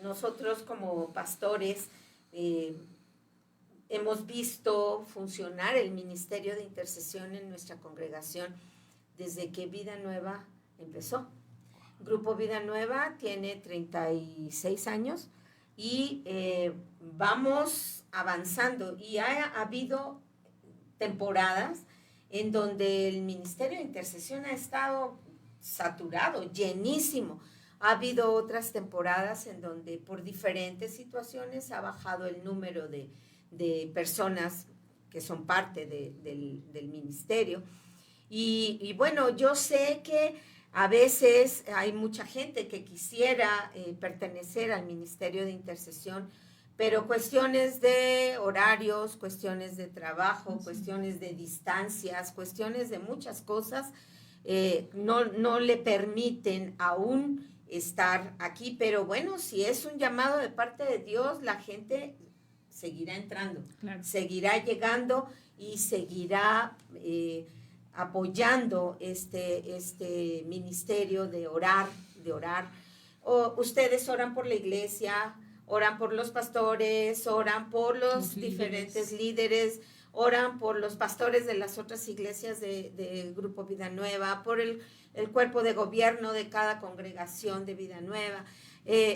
Nosotros como pastores hemos visto funcionar el ministerio de intercesión en nuestra congregación desde que Vida Nueva empezó. Grupo Vida Nueva tiene 36 años y vamos avanzando, y ha habido temporadas en donde el ministerio de intercesión ha estado saturado, llenísimo. Ha habido otras temporadas en donde por diferentes situaciones ha bajado el número de personas que son parte del ministerio. Y bueno, yo sé que a veces hay mucha gente que quisiera pertenecer al ministerio de intercesión, pero cuestiones de horarios, cuestiones de trabajo, cuestiones de distancias, cuestiones de muchas cosas, no le permiten aún estar aquí. Pero bueno, si es un llamado de parte de Dios, la gente seguirá entrando, claro, seguirá llegando y seguirá apoyando este ministerio de orar. Ustedes oran por la iglesia, oran por los pastores, oran por los diferentes líderes, oran por los pastores de las otras iglesias de Grupo Vida Nueva, por el cuerpo de gobierno de cada congregación de Vida Nueva.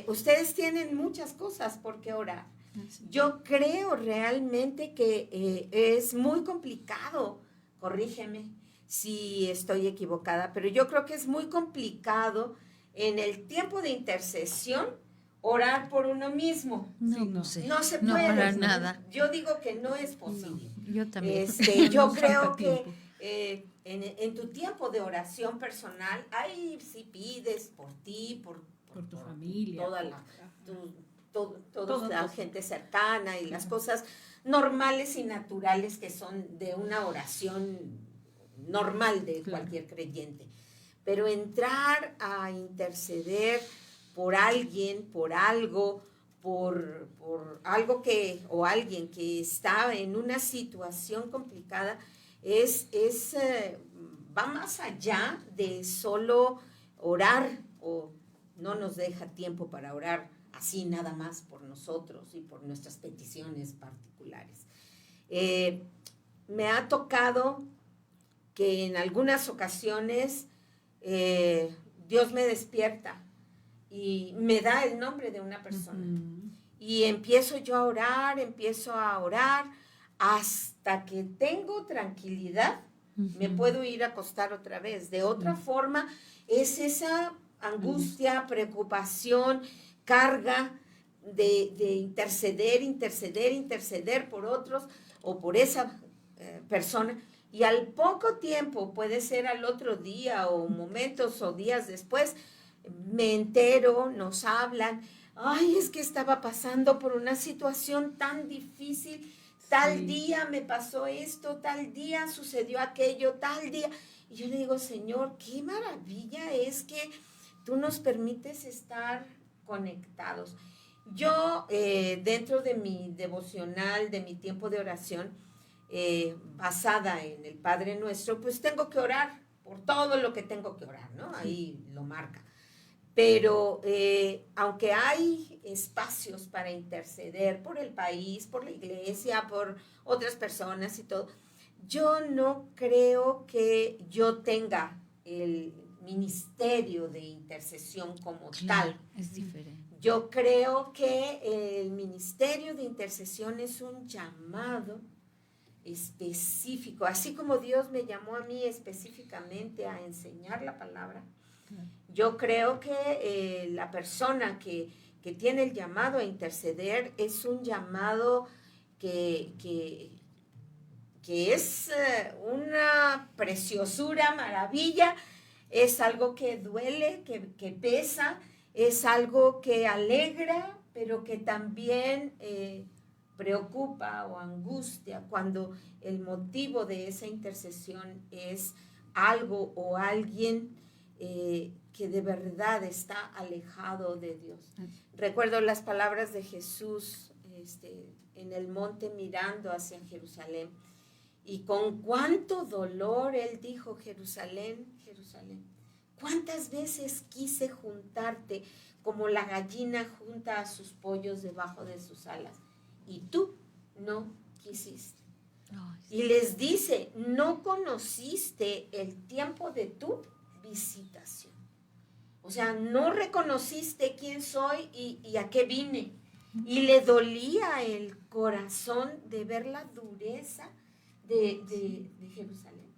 Ustedes tienen muchas cosas por qué orar. Yo creo realmente que es muy complicado, corrígeme si estoy equivocada, pero yo creo que es muy complicado en el tiempo de intercesión orar por uno mismo. No sé. No se puede. No, para nada. Yo digo que no es posible. No, yo también. Yo creo que en tu tiempo de oración personal, ahí sí pides por ti, por tu familia, toda la gente cercana y las cosas normales y naturales que son de una oración normal de cualquier creyente. Pero entrar a interceder por alguien, por algo, por algo o alguien que está en una situación complicada, va más allá de solo orar, o no nos deja tiempo para orar así nada más por nosotros y por nuestras peticiones particulares. Me ha tocado que en algunas ocasiones Dios me despierta y me da el nombre de una persona. Y empiezo yo a orar, hasta que tengo tranquilidad, me puedo ir a acostar otra vez. De otra forma, es esa angustia, preocupación, carga de interceder por otros o por esa persona. Y al poco tiempo, puede ser al otro día o momentos o días después, me entero, nos hablan, ay, es que estaba pasando por una situación tan difícil, tal día me pasó esto, tal día sucedió aquello, tal día. Y yo le digo, Señor, qué maravilla es que tú nos permites estar conectados. Yo, dentro de mi devocional, de mi tiempo de oración, basada en el Padre Nuestro, pues tengo que orar por todo lo que tengo que orar, ¿no? Ahí lo marca. Pero aunque hay espacios para interceder por el país, por la iglesia, por otras personas y todo, yo no creo que yo tenga el ministerio de intercesión como tal. Es diferente. Yo creo que el ministerio de intercesión es un llamado específico, así como Dios me llamó a mí específicamente a enseñar la palabra. Yo creo que la persona que tiene el llamado a interceder es un llamado que es una preciosura, maravilla, es algo que duele, que pesa, es algo que alegra, pero que también preocupa o angustia cuando el motivo de esa intercesión es algo o alguien que de verdad está alejado de Dios. Recuerdo las palabras de Jesús en el monte mirando hacia Jerusalén Y con cuánto dolor él dijo, Jerusalén, Jerusalén, ¿cuántas veces quise juntarte como la gallina junta a sus pollos debajo de sus alas? Y tú no quisiste. Y les dice, no conociste el tiempo de tu visitación. O sea, no reconociste quién soy y a qué vine. Y le dolía el corazón de ver la dureza de Jerusalén.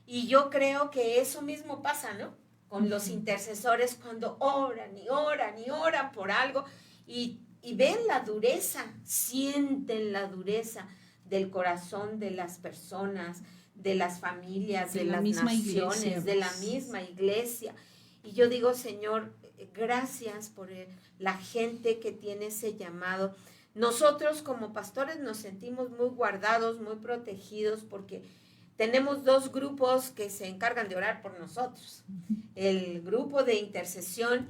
Y yo creo que eso mismo pasa, ¿no? Con los intercesores cuando oran y oran y oran por algo y ven la dureza, sienten la dureza del corazón de las personas, de las familias, de las naciones, de la misma iglesia. Y yo digo, Señor, gracias por la gente que tiene ese llamado. Nosotros como pastores nos sentimos muy guardados, muy protegidos, porque tenemos dos grupos que se encargan de orar por nosotros. El grupo de intercesión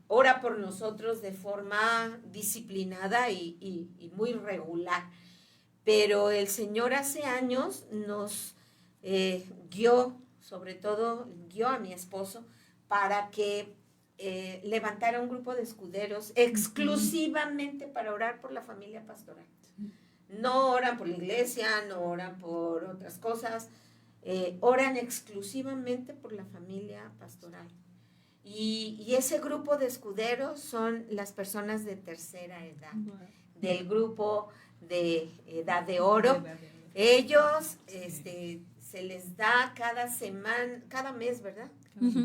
ora por nosotros de forma disciplinada y muy regular. Pero el Señor hace años nos guió, sobre todo guió a mi esposo, para que levantara un grupo de escuderos exclusivamente para orar por la familia pastoral. No oran por la iglesia, no oran por otras cosas, oran exclusivamente por la familia pastoral. Y ese grupo de escuderos son las personas de tercera edad, del grupo de edad de oro. Ellos se les da cada mes, ¿verdad?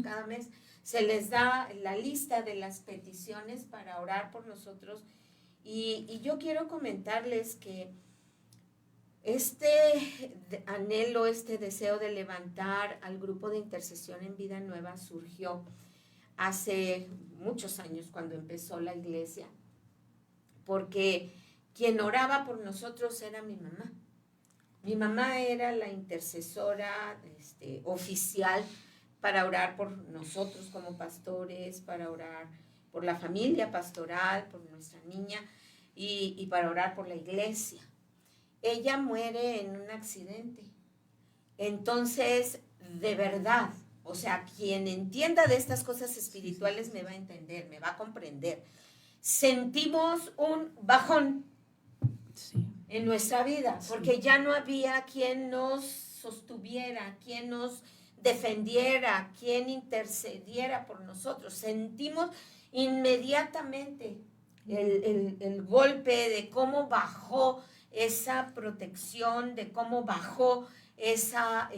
Cada mes se les da la lista de las peticiones para orar por nosotros. Y yo quiero comentarles que este anhelo, este deseo de levantar al grupo de intercesión en Vida Nueva surgió hace muchos años cuando empezó la iglesia, porque quien oraba por nosotros era mi mamá. Mi mamá era la intercesora oficial para orar por nosotros como pastores, para orar por la familia pastoral, por nuestra niña y para orar por la iglesia. Ella muere en un accidente. Entonces, de verdad, o sea, quien entienda de estas cosas espirituales me va a entender, me va a comprender. Sentimos un bajón en nuestra vida, porque ya no había quien nos sostuviera, quien nos defendiera, quien intercediera por nosotros. Sentimos inmediatamente el golpe de cómo bajó esa protección, de cómo bajó esa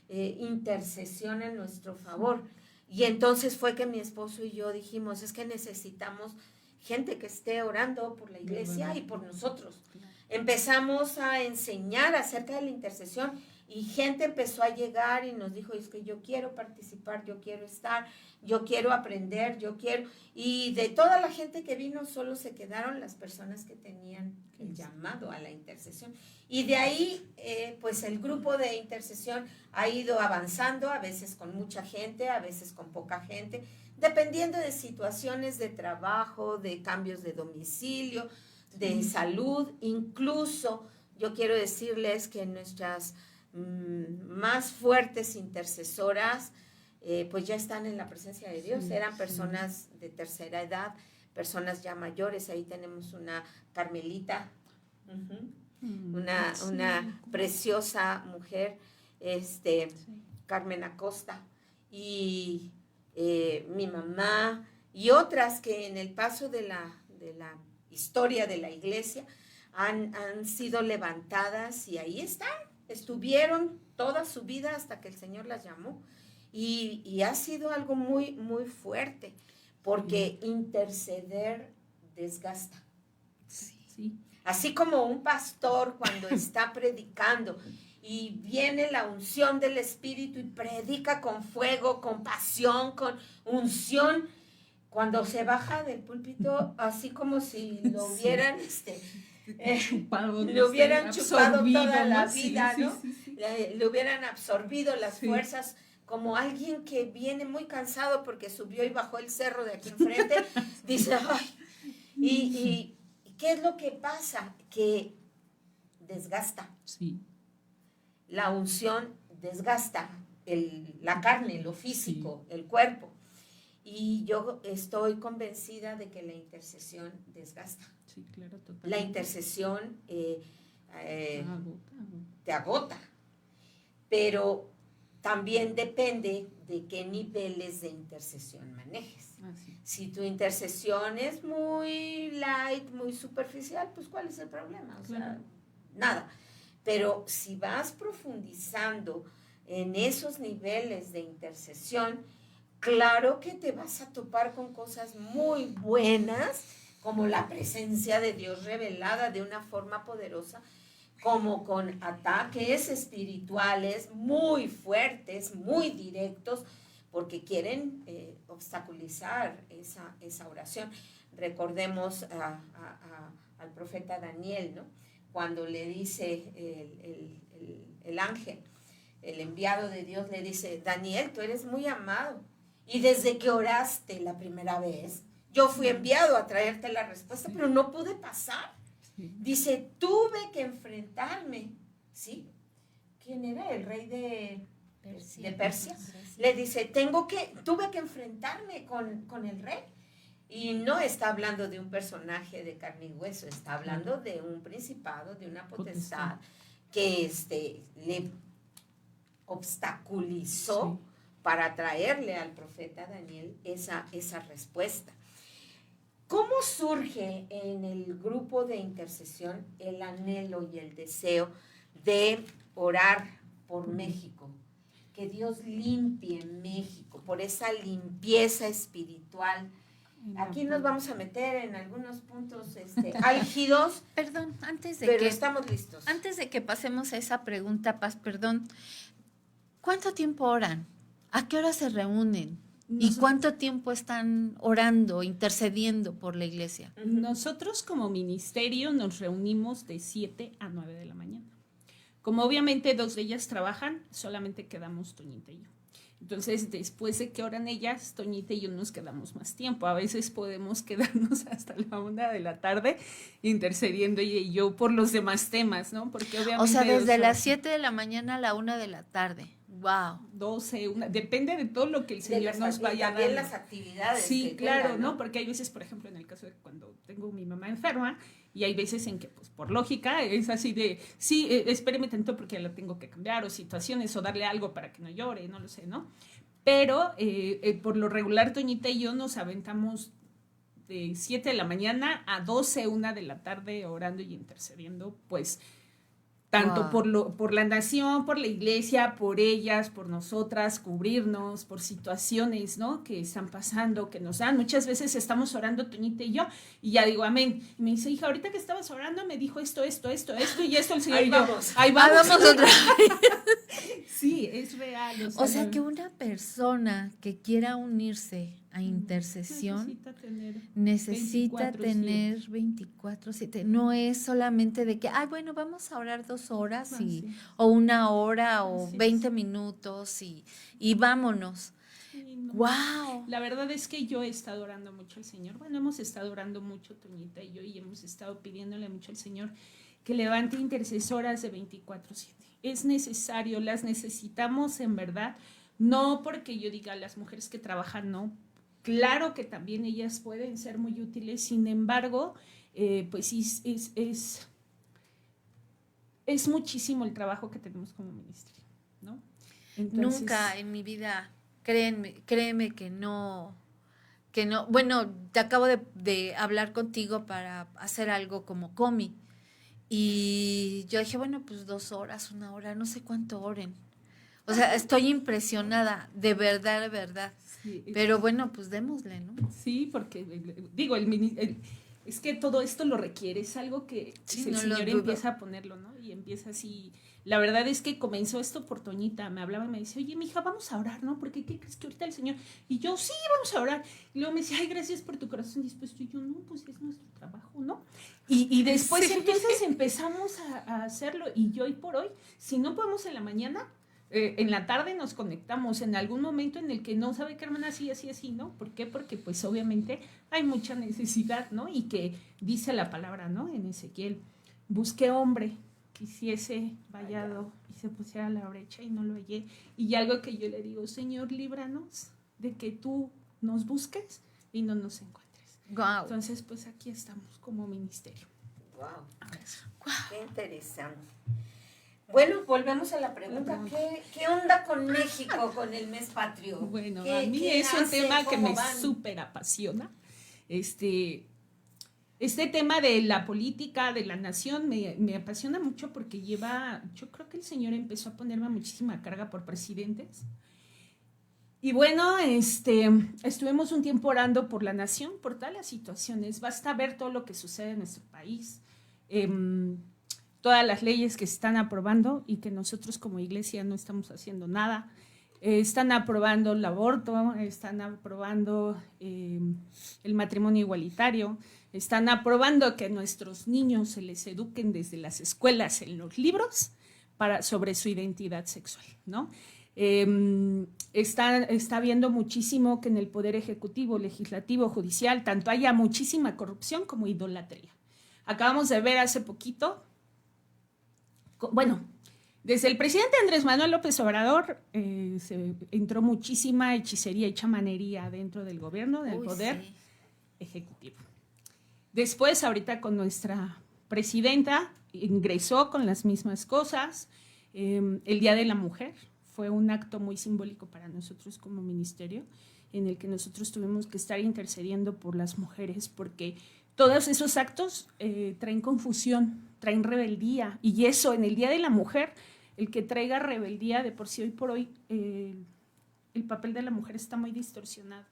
intercesión en nuestro favor. Y entonces fue que mi esposo y yo dijimos, es que necesitamos gente que esté orando por la iglesia y por nosotros. Empezamos a enseñar acerca de la intercesión y gente empezó a llegar y nos dijo, es que yo quiero participar, yo quiero estar, yo quiero aprender, yo quiero. Y de toda la gente que vino solo se quedaron las personas que tenían el llamado a la intercesión. Y de ahí, pues el grupo de intercesión ha ido avanzando, a veces con mucha gente, a veces con poca gente, dependiendo de situaciones de trabajo, de cambios de domicilio, de salud. Incluso yo quiero decirles que nuestras más fuertes intercesoras pues ya están en la presencia de Dios. Eran personas de tercera edad, personas ya mayores. Ahí tenemos una Carmelita, una preciosa mujer, Carmen Acosta, y mi mamá, y otras que en el paso de la historia de la iglesia han sido levantadas y ahí estuvieron toda su vida hasta que el Señor las llamó. Y ha sido algo muy, muy fuerte, porque interceder desgasta. Sí. Así como un pastor cuando está predicando y viene la unción del Espíritu y predica con fuego, con pasión, con unción, cuando se baja del púlpito, así como si lo hubieran le hubieran chupado toda la vida, ¿no? Le hubieran absorbido las fuerzas, como alguien que viene muy cansado porque subió y bajó el cerro de aquí enfrente, dice, ay, y ¿qué es lo que pasa? Que desgasta. Sí. la unción desgasta la carne, lo físico, el cuerpo. Y yo estoy convencida de que la intercesión desgasta. Sí, claro, totalmente. La intercesión te agota, pero también depende de qué niveles de intercesión manejes. Si tu intercesión es muy light, muy superficial, pues ¿cuál es el problema? O sea, nada. Pero si vas profundizando en esos niveles de intercesión, claro que te vas a topar con cosas muy buenas, como la presencia de Dios revelada de una forma poderosa, como con ataques espirituales muy fuertes, muy directos, porque quieren obstaculizar esa oración. Recordemos al profeta Daniel, ¿no? Cuando le dice el ángel, el enviado de Dios, le dice: Daniel, tú eres muy amado, y desde que oraste la primera vez, yo fui enviado a traerte la respuesta, pero no pude pasar. Dice, tuve que enfrentarme, ¿sí? ¿Quién era? El rey de Persia. Le dice, tuve que enfrentarme con el rey. Y no está hablando de un personaje de carne y hueso, está hablando de un principado, de una potestad que le obstaculizó para traerle al profeta Daniel esa respuesta. ¿Cómo surge en el grupo de intercesión el anhelo y el deseo de orar por México? Que Dios limpie México, por esa limpieza espiritual. Aquí nos vamos a meter en algunos puntos álgidos. Perdón, pero estamos listos. Antes de que pasemos a esa pregunta, Paz, perdón, ¿cuánto tiempo oran? ¿A qué hora se reúnen? ¿Y cuánto tiempo están orando, intercediendo por la iglesia? Nosotros como ministerio nos reunimos de 7 a 9 de la mañana. Como obviamente 2 de ellas trabajan, solamente quedamos Toñita y yo. Entonces, después de que oran ellas, Toñita y yo nos quedamos más tiempo. A veces podemos quedarnos hasta la 1 de la tarde intercediendo ella y yo por los demás temas, ¿no? Porque obviamente... O sea, desde las 7 de la mañana a la 1 de la tarde. Wow. 12, 1, depende de todo lo que el Señor nos vaya dando. También las actividades. Sí, claro, tenga, ¿no? Porque hay veces, por ejemplo, en el caso de cuando tengo mi mamá enferma, y hay veces en que, pues, por lógica, es así de, sí, espéreme tanto porque la tengo que cambiar, o situaciones, o darle algo para que no llore, no lo sé, ¿no? Pero, por lo regular, Toñita y yo nos aventamos de 7 de la mañana a 12, 1 de la tarde, orando y intercediendo, pues, tanto por la nación, por la iglesia, por ellas, por nosotras, cubrirnos, por situaciones, ¿no? Que están pasando, que nos dan. Muchas veces estamos orando Toñita y yo, y ya digo amén. Y me dice, hija, ahorita que estabas orando me dijo esto, y esto el Señor. Ahí vamos. Ahí vamos otra vez. Sí, es real. O sea, que una persona que quiera unirse a intercesión necesita tener 24/7. No es solamente de que, bueno, vamos a orar 2 horas o 1 hora o 20 minutos y vámonos. Sí, no. ¡Wow! La verdad es que yo he estado orando mucho al Señor. Bueno, hemos estado orando mucho, Toñita y yo, y hemos estado pidiéndole mucho al Señor que levante intercesoras de 24/7. Es necesario, las necesitamos en verdad. No porque yo diga las mujeres que trabajan, no. Claro que también ellas pueden ser muy útiles, sin embargo, pues es muchísimo el trabajo que tenemos como ministerio, ¿no? Entonces, nunca en mi vida, créeme que no, bueno, te acabo de hablar contigo para hacer algo como Comi, y yo dije, bueno, pues 2 horas, 1 hora, no sé cuánto oren. O sea, estoy impresionada, de verdad. Sí, pero bueno, pues démosle, ¿no? Sí, porque, digo, es que todo esto lo requiere, es algo que el Señor empieza a ponerlo, ¿no? Y empieza así. La verdad es que comenzó esto por Toñita, me hablaba y me decía, oye, mija, vamos a orar, ¿no? Porque ¿qué crees que ahorita el Señor? Y yo, sí, vamos a orar. Y luego me decía, ay, gracias por tu corazón dispuesto. Y yo, no, pues es nuestro trabajo, ¿no? Y después entonces empezamos a hacerlo. Y yo, hoy por hoy, si no podemos en la mañana, en la tarde nos conectamos en algún momento en el que no sabe qué hermana así, ¿no? ¿Por qué? Porque pues obviamente hay mucha necesidad, ¿no? Y que dice la palabra, ¿no? En Ezequiel, busqué hombre quisiese vallado y se pusiera a la brecha y no lo hallé. Y algo que yo le digo, Señor, líbranos de que tú nos busques y no nos encuentres. Wow. Entonces, pues aquí estamos como ministerio. Wow. Qué interesante. Bueno, volvemos a la pregunta. ¿Qué onda con México con el mes patrio? Bueno, ¿Qué- a mí qué es un hacen? tema que ¿Cómo me van? súper apasiona. Este tema de la política, de la nación, me apasiona mucho porque yo creo que el Señor empezó a ponerme muchísima carga por presidentes. Y bueno, estuvimos un tiempo orando por la nación, por todas las situaciones. Basta ver todo lo que sucede en nuestro país, todas las leyes que se están aprobando y que nosotros como iglesia no estamos haciendo nada. Están aprobando el aborto, están aprobando el matrimonio igualitario, están aprobando que a nuestros niños se les eduquen desde las escuelas en los libros sobre su identidad sexual, ¿no? Está viendo muchísimo que en el poder ejecutivo, legislativo, judicial, tanto haya muchísima corrupción como idolatría. Acabamos de ver hace poquito, desde el presidente Andrés Manuel López Obrador se entró muchísima hechicería y chamanería dentro del gobierno, del poder ejecutivo. Después, ahorita con nuestra presidenta, ingresó con las mismas cosas. El Día de la Mujer fue un acto muy simbólico para nosotros como ministerio, en el que nosotros tuvimos que estar intercediendo por las mujeres, porque todos esos actos traen confusión, traen rebeldía, y eso en el Día de la Mujer, el que traiga rebeldía, de por sí hoy por hoy el papel de la mujer está muy distorsionado.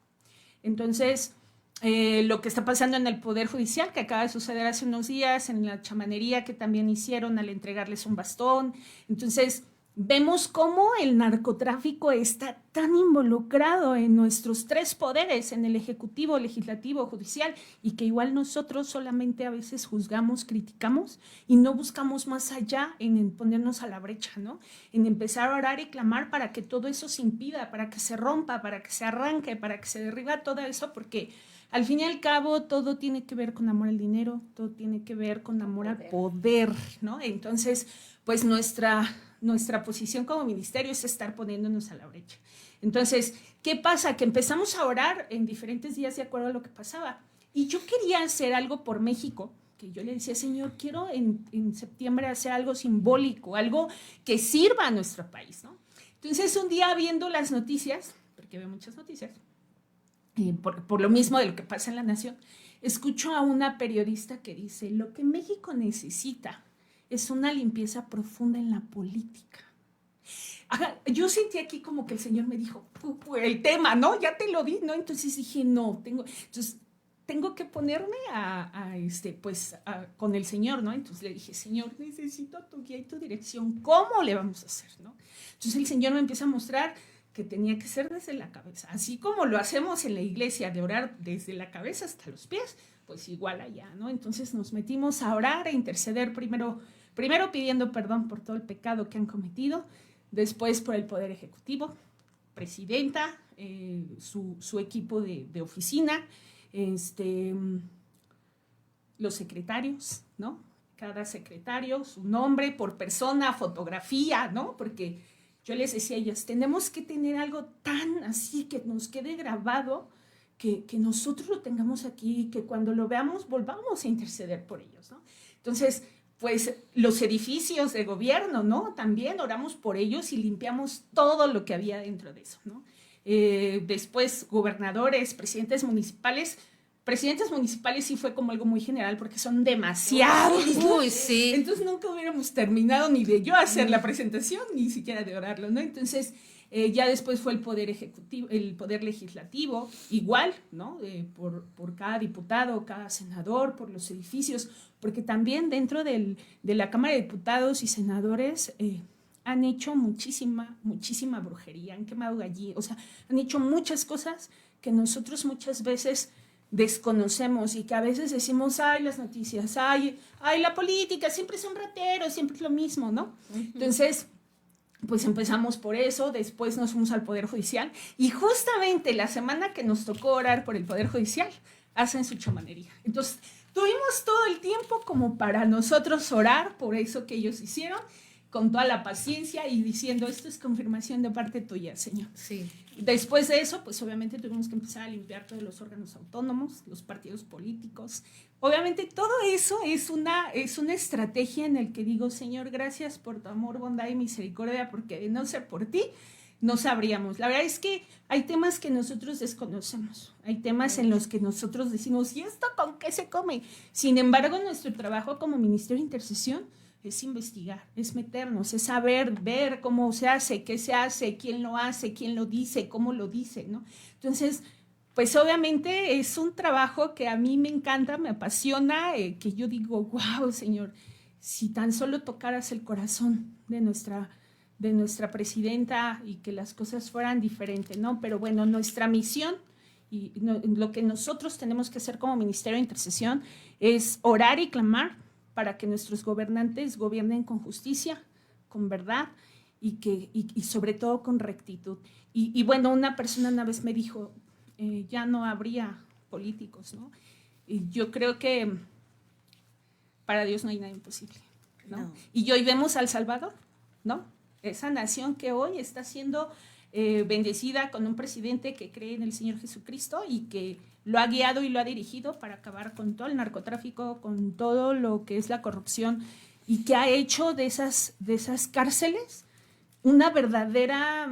Entonces, lo que está pasando en el Poder Judicial, que acaba de suceder hace unos días, en la chamanería que también hicieron al entregarles un bastón. Entonces, vemos cómo el narcotráfico está tan involucrado en nuestros tres poderes, en el ejecutivo, legislativo, judicial, y que igual nosotros solamente a veces juzgamos, criticamos y no buscamos más allá en ponernos a la brecha, ¿no? En empezar a orar y clamar para que todo eso se impida, para que se rompa, para que se arranque, para que se derriba todo eso, porque al fin y al cabo todo tiene que ver con amor al dinero, todo tiene que ver con amor al poder, ¿no? Entonces, pues nuestra posición como ministerio es estar poniéndonos a la brecha. Entonces, ¿qué pasa? Que empezamos a orar en diferentes días de acuerdo a lo que pasaba. Y yo quería hacer algo por México, que yo le decía, Señor, quiero en septiembre hacer algo simbólico, algo que sirva a nuestro país, ¿no? Entonces, un día viendo las noticias, porque veo muchas noticias, por lo mismo de lo que pasa en la nación, escucho a una periodista que dice, lo que México necesita es una limpieza profunda en la política. Ajá, yo sentí aquí como que el Señor me dijo, el tema, ¿no? Ya te lo di, ¿no? Entonces dije, tengo que ponerme con el Señor, ¿no? Entonces le dije, Señor, necesito tu guía y tu dirección. ¿Cómo le vamos a hacer, no? Entonces el Señor me empieza a mostrar que tenía que ser desde la cabeza. Así como lo hacemos en la iglesia, de orar desde la cabeza hasta los pies, pues igual allá, ¿no? Entonces nos metimos a orar, a interceder primero pidiendo perdón por todo el pecado que han cometido, después por el Poder Ejecutivo, presidenta, su equipo de oficina, los secretarios, ¿no? Cada secretario, su nombre por persona, fotografía, ¿no? Porque yo les decía a ellas, tenemos que tener algo tan así que nos quede grabado, que nosotros lo tengamos aquí, que cuando lo veamos volvamos a interceder por ellos, ¿no? Entonces, pues los edificios de gobierno, ¿no? También oramos por ellos y limpiamos todo lo que había dentro de eso, ¿no? Después, gobernadores, presidentes municipales sí fue como algo muy general porque son demasiados, ¿no? Uy, sí. Entonces nunca hubiéramos terminado ni de yo hacer la presentación, ni siquiera de orarlo, ¿no? Entonces ya después fue el Poder Ejecutivo, el Poder Legislativo, igual, ¿no? Por cada diputado, cada senador, por los edificios, porque también dentro de la Cámara de Diputados y Senadores han hecho muchísima brujería, han quemado gallinas, o sea, han hecho muchas cosas que nosotros muchas veces desconocemos y que a veces decimos, ay, las noticias, ay, la política, siempre son rateros, siempre es lo mismo, ¿no? Entonces, pues empezamos por eso, después nos fuimos al Poder Judicial y justamente la semana que nos tocó orar por el Poder Judicial, hacen su chamanería. Entonces, tuvimos todo el tiempo como para nosotros orar por eso que ellos hicieron, con toda la paciencia y diciendo, esto es confirmación de parte tuya, Señor. Sí. Después de eso, pues obviamente tuvimos que empezar a limpiar todos los órganos autónomos, los partidos políticos. Obviamente todo eso es una estrategia en el que digo, Señor, gracias por tu amor, bondad y misericordia, porque de no ser por ti, no sabríamos. La verdad es que hay temas que nosotros desconocemos, hay temas en los que nosotros decimos, ¿y esto con qué se come? Sin embargo, nuestro trabajo como Ministerio de Intercesión es investigar, es meternos, es saber, ver cómo se hace, qué se hace, quién lo hace, quién lo dice, cómo lo dice, ¿no? Entonces, pues obviamente es un trabajo que a mí me encanta, me apasiona, que yo digo, wow, Señor, si tan solo tocaras el corazón de nuestra presidenta y que las cosas fueran diferentes, ¿no? Pero bueno, nuestra misión y lo que nosotros tenemos que hacer como Ministerio de Intercesión es orar y clamar para que nuestros gobernantes gobiernen con justicia, con verdad y sobre todo con rectitud. Y bueno, una persona una vez me dijo, ya no habría políticos, ¿no? Y yo creo que para Dios no hay nada imposible, ¿no? No. Y hoy vemos a El Salvador, ¿no? Esa nación que hoy está siendo bendecida con un presidente que cree en el Señor Jesucristo y que lo ha guiado y lo ha dirigido para acabar con todo el narcotráfico, con todo lo que es la corrupción y que ha hecho de esas cárceles una verdadera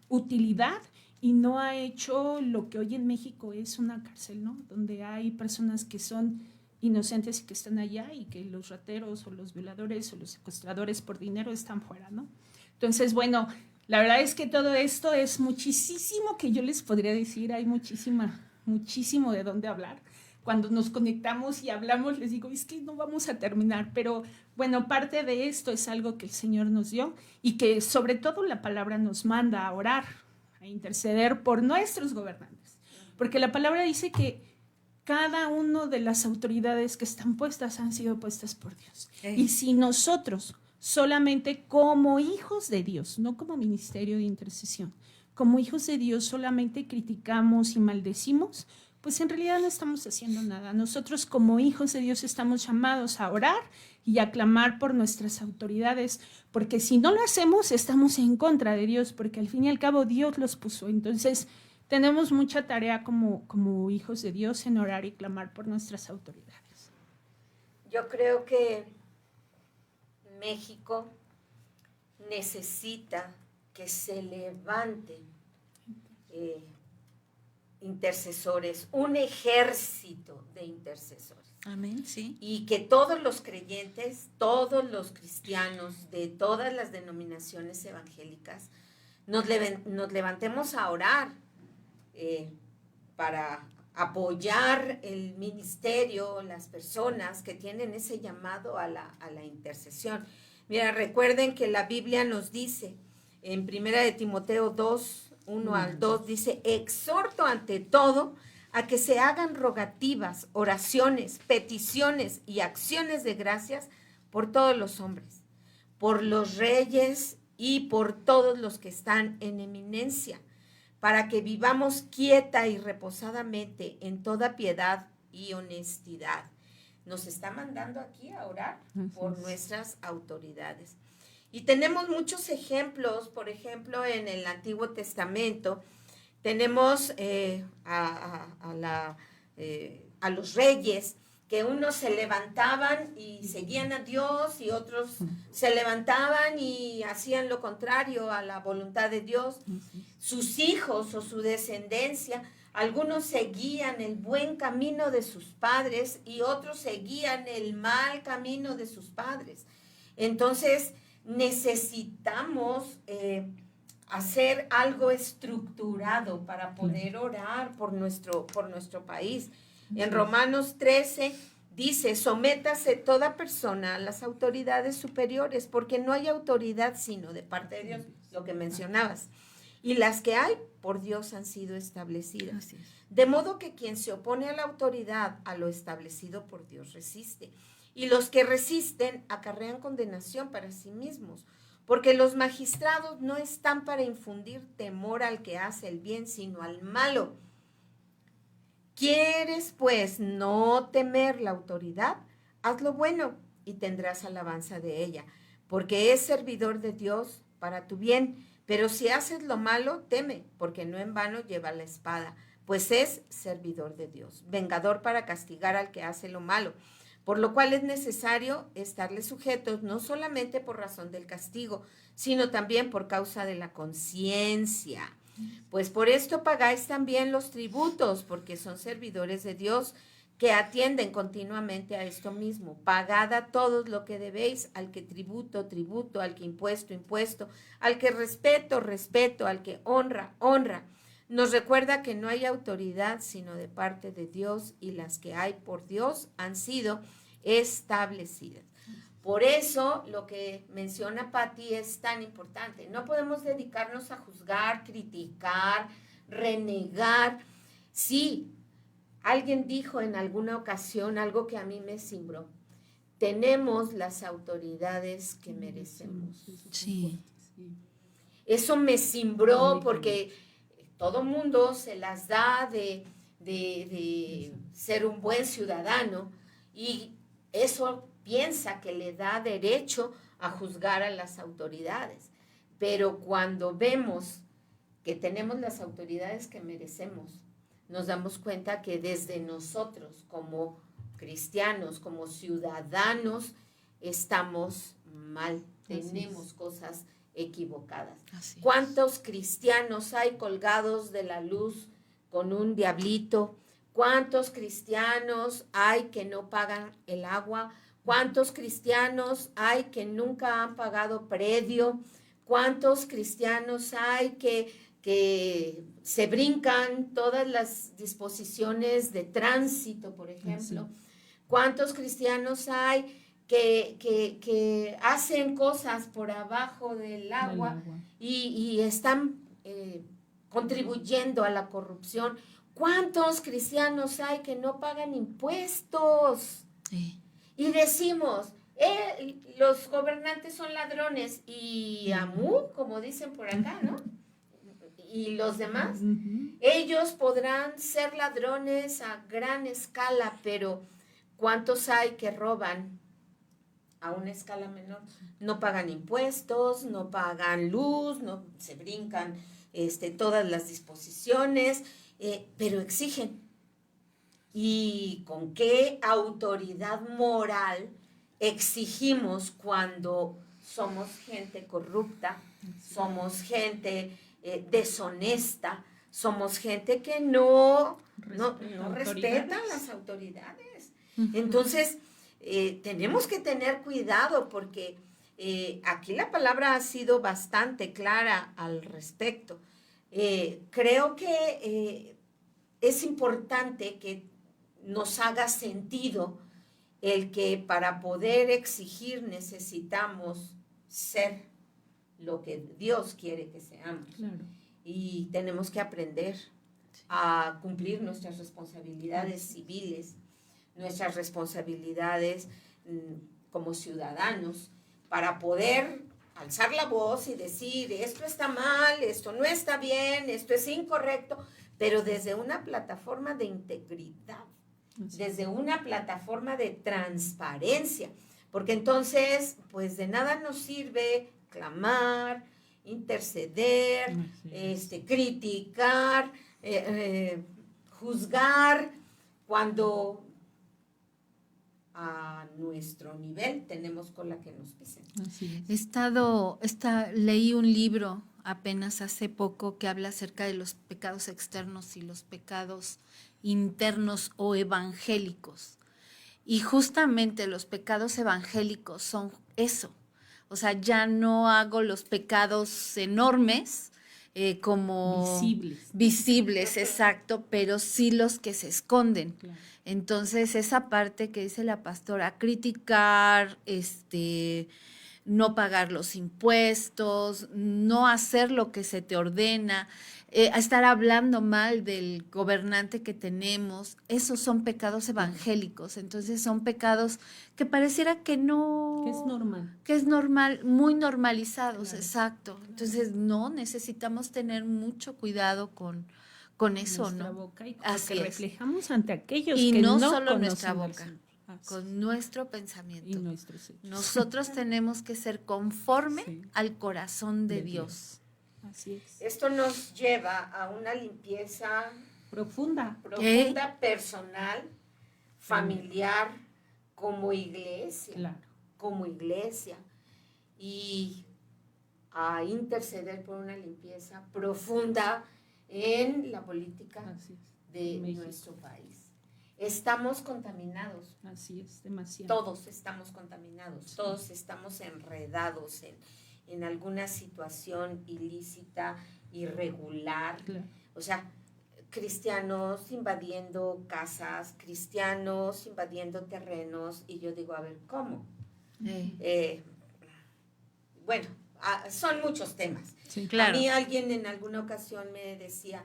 utilidad y no ha hecho lo que hoy en México es una cárcel, ¿no? Donde hay personas que son inocentes y que están allá y que los rateros o los violadores o los secuestradores por dinero están fuera, ¿no? Entonces, bueno, la verdad es que todo esto es muchísimo que yo les podría decir, hay muchísimo de dónde hablar. Cuando nos conectamos y hablamos, les digo, es que no vamos a terminar, pero bueno, parte de esto es algo que el Señor nos dio y que sobre todo la palabra nos manda a orar, a interceder por nuestros gobernantes, porque la palabra dice que cada una de las autoridades que están puestas han sido puestas por Dios. Y si nosotros solamente como hijos de Dios, no como ministerio de intercesión, como hijos de Dios solamente criticamos y maldecimos, pues en realidad no estamos haciendo nada. Nosotros como hijos de Dios estamos llamados a orar y a clamar por nuestras autoridades, porque si no lo hacemos estamos en contra de Dios, porque al fin y al cabo Dios los puso. Entonces tenemos mucha tarea como hijos de Dios en orar y clamar por nuestras autoridades. Yo creo que México necesita que se levanten intercesores, un ejército de intercesores. Amén, sí. Y que todos los creyentes, todos los cristianos de todas las denominaciones evangélicas nos levantemos a orar para apoyar el ministerio, las personas que tienen ese llamado a la intercesión. Mira, recuerden que la Biblia nos dice en 1 de Timoteo 2, 1 al 2, dice, exhorto ante todo a que se hagan rogativas, oraciones, peticiones y acciones de gracias por todos los hombres, por los reyes y por todos los que están en eminencia, para que vivamos quieta y reposadamente en toda piedad y honestidad. Nos está mandando aquí a orar por nuestras autoridades. Y tenemos muchos ejemplos, por ejemplo, en el Antiguo Testamento, tenemos a los reyes, que unos se levantaban y seguían a Dios y otros se levantaban y hacían lo contrario a la voluntad de Dios. Sus hijos o su descendencia, algunos seguían el buen camino de sus padres y otros seguían el mal camino de sus padres. Entonces, necesitamos hacer algo estructurado para poder orar por nuestro país. En Romanos 13 dice, sométase toda persona a las autoridades superiores, porque no hay autoridad sino de parte de Dios, lo que mencionabas. Y las que hay, por Dios han sido establecidas. De modo que quien se opone a la autoridad, a lo establecido por Dios, resiste. Y los que resisten acarrean condenación para sí mismos, porque los magistrados no están para infundir temor al que hace el bien, sino al malo. ¿Quieres, pues, no temer la autoridad? Haz lo bueno y tendrás alabanza de ella, porque es servidor de Dios para tu bien. Pero si haces lo malo, teme, porque no en vano lleva la espada, pues es servidor de Dios, vengador para castigar al que hace lo malo. Por lo cual es necesario estarle sujetos, no solamente por razón del castigo, sino también por causa de la conciencia. Pues por esto pagáis también los tributos, porque son servidores de Dios que atienden continuamente a esto mismo. Pagad a todos lo que debéis, al que tributo, tributo, al que impuesto, impuesto, al que respeto, respeto, al que honra, honra. Nos recuerda que no hay autoridad sino de parte de Dios, y las que hay por Dios han sido establecidas. Por eso lo que menciona Patti es tan importante. No podemos dedicarnos a juzgar, criticar, renegar. Sí, alguien dijo en alguna ocasión algo que a mí me cimbró. Tenemos las autoridades que merecemos. Sí. Eso me cimbró porque todo mundo se las da de ser un buen ciudadano, y eso piensa que le da derecho a juzgar a las autoridades. Pero cuando vemos que tenemos las autoridades que merecemos, nos damos cuenta que desde nosotros como cristianos, como ciudadanos, estamos mal, tenemos cosas equivocadas. ¿Cuántos cristianos hay colgados de la luz con un diablito? ¿Cuántos cristianos hay que no pagan el agua? ¿Cuántos cristianos hay que nunca han pagado predio? ¿Cuántos cristianos hay que se brincan todas las disposiciones de tránsito, por ejemplo? ¿Cuántos cristianos hay que hacen cosas por abajo del agua y están contribuyendo a la corrupción? ¿Cuántos cristianos hay que no pagan impuestos? Sí. Y decimos, los gobernantes son ladrones, y amú, como dicen por acá, ¿no? Y los demás, ellos podrán ser ladrones a gran escala, pero ¿cuántos hay que roban a una escala menor? No pagan impuestos, no pagan luz, no se brincan todas las disposiciones, pero exigen. ¿Y con qué autoridad moral exigimos cuando somos gente corrupta, somos gente deshonesta, somos gente que no respeta las autoridades? Entonces, tenemos que tener cuidado, porque aquí la palabra ha sido bastante clara al respecto. Creo que es importante que nos haga sentido el que para poder exigir necesitamos ser lo que Dios quiere que seamos. Claro. Y tenemos que aprender a cumplir nuestras responsabilidades civiles, nuestras responsabilidades como ciudadanos, para poder alzar la voz y decir, esto está mal, esto no está bien, esto es incorrecto, pero desde una plataforma de integridad, desde una plataforma de transparencia, porque entonces, pues de nada nos sirve clamar, interceder, criticar, juzgar, cuando a nuestro nivel tenemos cola que nos pisen. Leí un libro apenas hace poco que habla acerca de los pecados externos y los pecados internos o evangélicos. Y justamente los pecados evangélicos son eso. O sea, ya no hago los pecados enormes como visibles, exacto, pero sí los que se esconden. Claro. Entonces, esa parte que dice la pastora, criticar, no pagar los impuestos, no hacer lo que se te ordena, estar hablando mal del gobernante que tenemos, esos son pecados evangélicos. Entonces son pecados que pareciera que no... Que es normal. Que es normal, muy normalizados, claro. Exacto. Entonces no, necesitamos tener mucho cuidado con con eso, nuestra ¿no? boca y Así que es. reflejamos ante aquellos Y que no no solo conocen nuestra al boca, Señor. Así con nuestro pensamiento. y nuestros hechos. Nosotros tenemos que ser conforme Sí. al corazón de De Dios. Así es. Esto nos lleva a una limpieza Profunda. profunda, personal, familiar, como iglesia. Claro. Como iglesia. Y a interceder por una limpieza profunda en la política Así es. de México. nuestro país. Estamos contaminados. Así es, demasiado. Todos estamos contaminados, Sí. todos estamos enredados en alguna situación ilícita, irregular. Claro. O sea, cristianos invadiendo casas, cristianos invadiendo terrenos, y yo digo, a ver, ¿cómo? Bueno, son muchos temas. Sí. Claro. A mí alguien en alguna ocasión me decía,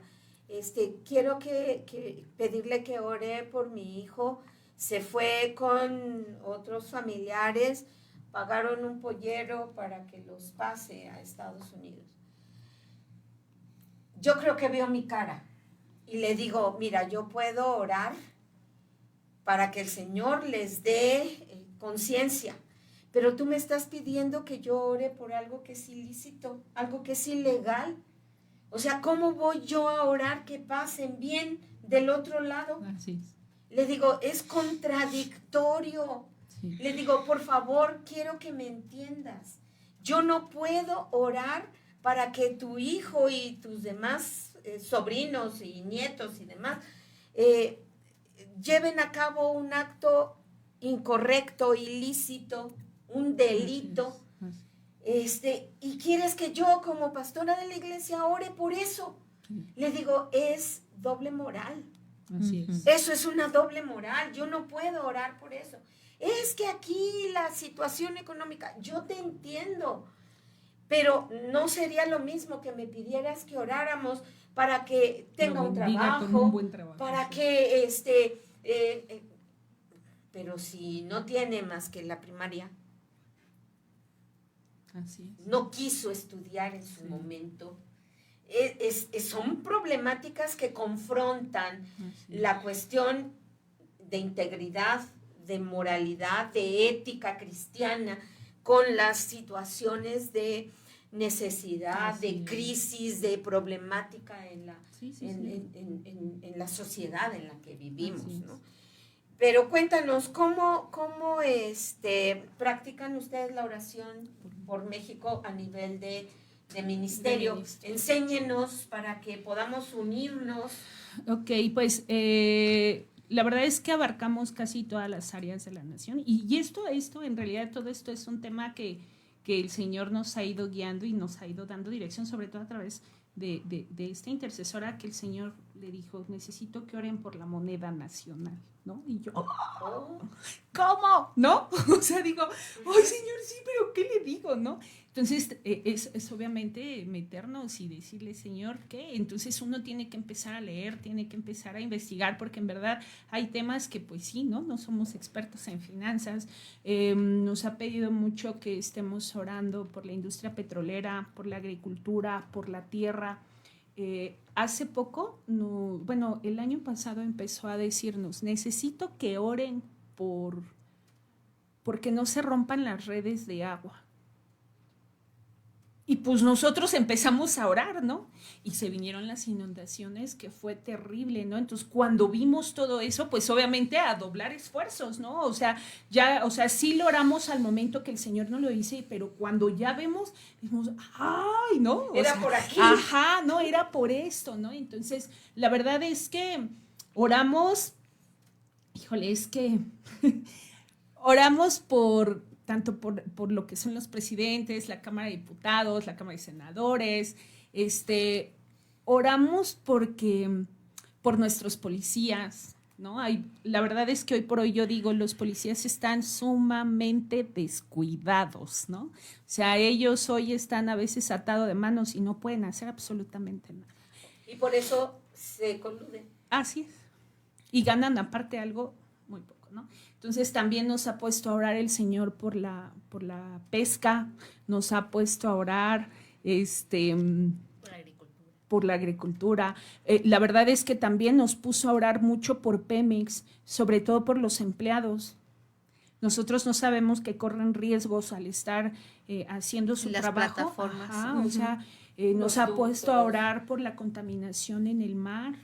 quiero que pedirle que ore por mi hijo. Se fue con otros familiares, pagaron un pollero para que los pase a Estados Unidos. Yo creo que veo mi cara y le digo, mira, yo puedo orar para que el Señor les dé conciencia, pero tú me estás pidiendo que yo ore por algo que es ilícito, algo que es ilegal. O sea, ¿cómo voy yo a orar que pasen bien del otro lado? Así es. Le digo, es contradictorio. Sí. Le digo, por favor, quiero que me entiendas. Yo no puedo orar para que tu hijo y tus demás sobrinos y nietos y demás lleven a cabo un acto incorrecto, ilícito, un delito. Y quieres que yo, como pastora de la iglesia, ore por eso. Sí. Le digo, es doble moral. Así es. Eso es una doble moral. Yo no puedo orar por eso. Es que aquí la situación económica, yo te entiendo, pero no sería lo mismo que me pidieras que oráramos para que tenga un bendiga con trabajo, un buen trabajo, para sí. que pero si no tiene más que la primaria, Así es. no quiso estudiar en su Sí. momento. Son problemáticas que confrontan Así es. la cuestión de integridad, de moralidad, de ética cristiana, con las situaciones de necesidad, Así de es. crisis, de problemática en la, Sí, sí, en, sí. en la sociedad en la que vivimos, Así es. ¿no? Pero cuéntanos, ¿cómo practican ustedes la oración por México a nivel de ministerio? De ministerio. Enséñenos para que podamos unirnos. Ok, pues la verdad es que abarcamos casi todas las áreas de la nación y esto, en realidad todo esto es un tema que el Señor nos ha ido guiando y nos ha ido dando dirección, sobre todo a través de esta intercesora que el Señor le dijo, necesito que oren por la moneda nacional, ¿no? Y yo, ¿cómo? ¿No? O sea, digo, ay, Señor, sí, pero ¿qué le digo, no? Entonces, es obviamente meternos y decirle, Señor, ¿qué? Entonces uno tiene que empezar a leer, tiene que empezar a investigar, porque en verdad hay temas que, pues sí, ¿no? No somos expertos en finanzas. Nos ha pedido mucho que estemos orando por la industria petrolera, por la agricultura, por la tierra. Hace poco, el año pasado empezó a decirnos, necesito que oren porque no se rompan las redes de agua. Y pues nosotros empezamos a orar, ¿no? Y se vinieron las inundaciones, que fue terrible, ¿no? Entonces, cuando vimos todo eso, pues obviamente a doblar esfuerzos, ¿no? O sea, sí lo oramos al momento que el Señor nos lo dice, pero cuando ya vemos, decimos, ¡ay, no! Era por aquí. Ajá, no, era por esto, ¿no? Entonces, la verdad es que oramos, híjole, es que oramos tanto por lo que son los presidentes, la Cámara de Diputados, la Cámara de Senadores, oramos por nuestros policías, ¿no? La verdad es que hoy por hoy yo digo, los policías están sumamente descuidados, ¿no? O sea, ellos hoy están a veces atados de manos y no pueden hacer absolutamente nada. Y por eso se coluden. Así es. Y ganan aparte algo muy poco, ¿no? Entonces también nos ha puesto a orar el Señor por la pesca, nos ha puesto a orar por la agricultura. La verdad es que también nos puso a orar mucho por Pemex, sobre todo por los empleados. Nosotros no sabemos que corren riesgos al estar haciendo su Las trabajo. plataformas. Ajá, o sea, nos ha puesto a orar por la contaminación en el mar,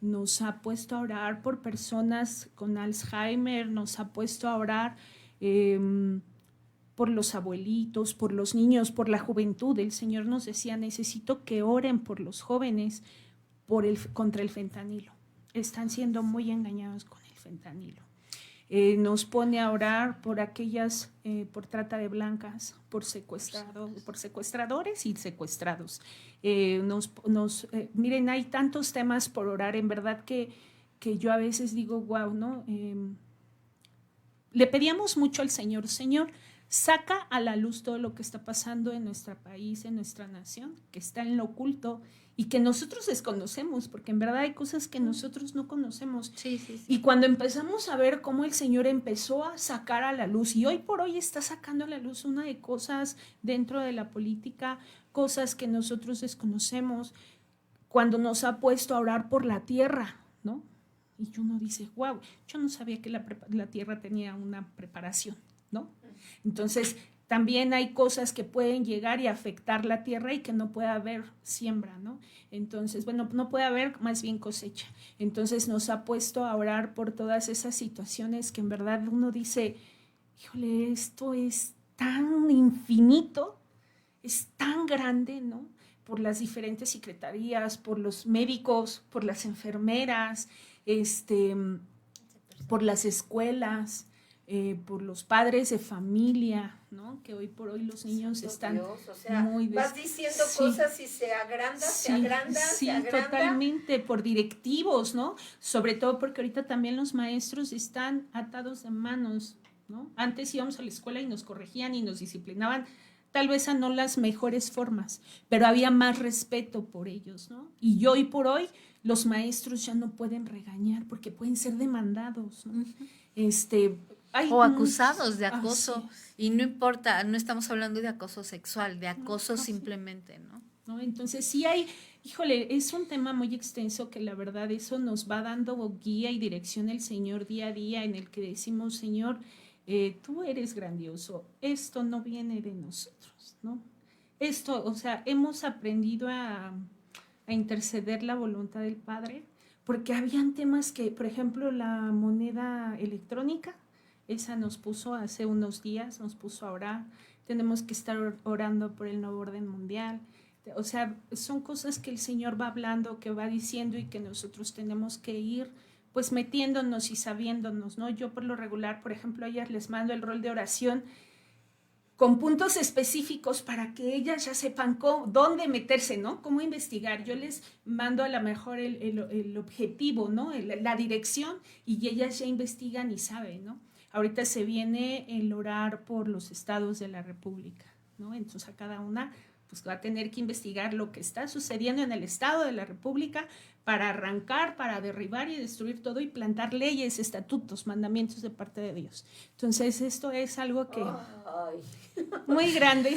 nos ha puesto a orar por personas con Alzheimer, nos ha puesto a orar por los abuelitos, por los niños, por la juventud. El Señor nos decía, necesito que oren por los jóvenes contra el fentanilo. Están siendo muy engañados con el fentanilo. Nos pone a orar por aquellas, por trata de blancas, por secuestradores y secuestrados. Miren, hay tantos temas por orar, en verdad que yo a veces digo, wow, ¿no? Le pedíamos mucho al Señor, Señor, saca a la luz todo lo que está pasando en nuestro país, en nuestra nación, que está en lo oculto y que nosotros desconocemos, porque en verdad hay cosas que nosotros no conocemos. Sí, sí, sí. Y cuando empezamos a ver cómo el Señor empezó a sacar a la luz, y hoy por hoy está sacando a la luz una de cosas dentro de la política, cosas que nosotros desconocemos, cuando nos ha puesto a orar por la tierra, ¿no? Y uno dice, wow, yo no sabía que la tierra tenía una preparación, ¿no? Entonces, también hay cosas que pueden llegar y afectar la tierra y que no puede haber siembra, ¿no? Entonces, bueno, no puede haber más bien cosecha. Entonces nos ha puesto a orar por todas esas situaciones que en verdad uno dice, híjole, esto es tan infinito, es tan grande, ¿no? Por las diferentes secretarías, por los médicos, por las enfermeras, por las escuelas, por los padres de familia, ¿no? Que hoy por hoy los niños están Dios, o sea, muy vas diciendo cosas y se agranda, se agranda, sí, se agranda. Totalmente, por directivos, ¿no? Sobre todo porque ahorita también los maestros están atados de manos, ¿no? Antes íbamos a la escuela y nos corregían y nos disciplinaban, tal vez a no las mejores formas, pero había más respeto por ellos, ¿no? Y hoy por hoy los maestros ya no pueden regañar porque pueden ser demandados, ¿no? O acusados de acoso, sí. Y no importa, no estamos hablando de acoso sexual, de acoso simplemente, ¿no? Entonces sí hay, híjole, es un tema muy extenso que la verdad eso nos va dando guía y dirección el Señor día a día, en el que decimos, Señor, tú eres grandioso, esto no viene de nosotros, ¿no? Esto, o sea, hemos aprendido a interceder la voluntad del Padre, porque habían temas que, por ejemplo, la moneda electrónica, esa nos puso hace unos días, nos puso a orar, tenemos que estar orando por el nuevo orden mundial. O sea, son cosas que el Señor va hablando, que va diciendo y que nosotros tenemos que ir pues metiéndonos y sabiéndonos, ¿no? Yo por lo regular, por ejemplo, a ellas les mando el rol de oración con puntos específicos para que ellas ya sepan dónde meterse, ¿no? Cómo investigar. Yo les mando a lo mejor el objetivo, ¿no? La dirección, y ellas ya investigan y saben, ¿no? Ahorita se viene el orar por los estados de la República, ¿no? Entonces a cada una pues va a tener que investigar lo que está sucediendo en el estado de la República para arrancar, para derribar y destruir todo y plantar leyes, estatutos, mandamientos de parte de Dios. Entonces esto es algo que muy grande.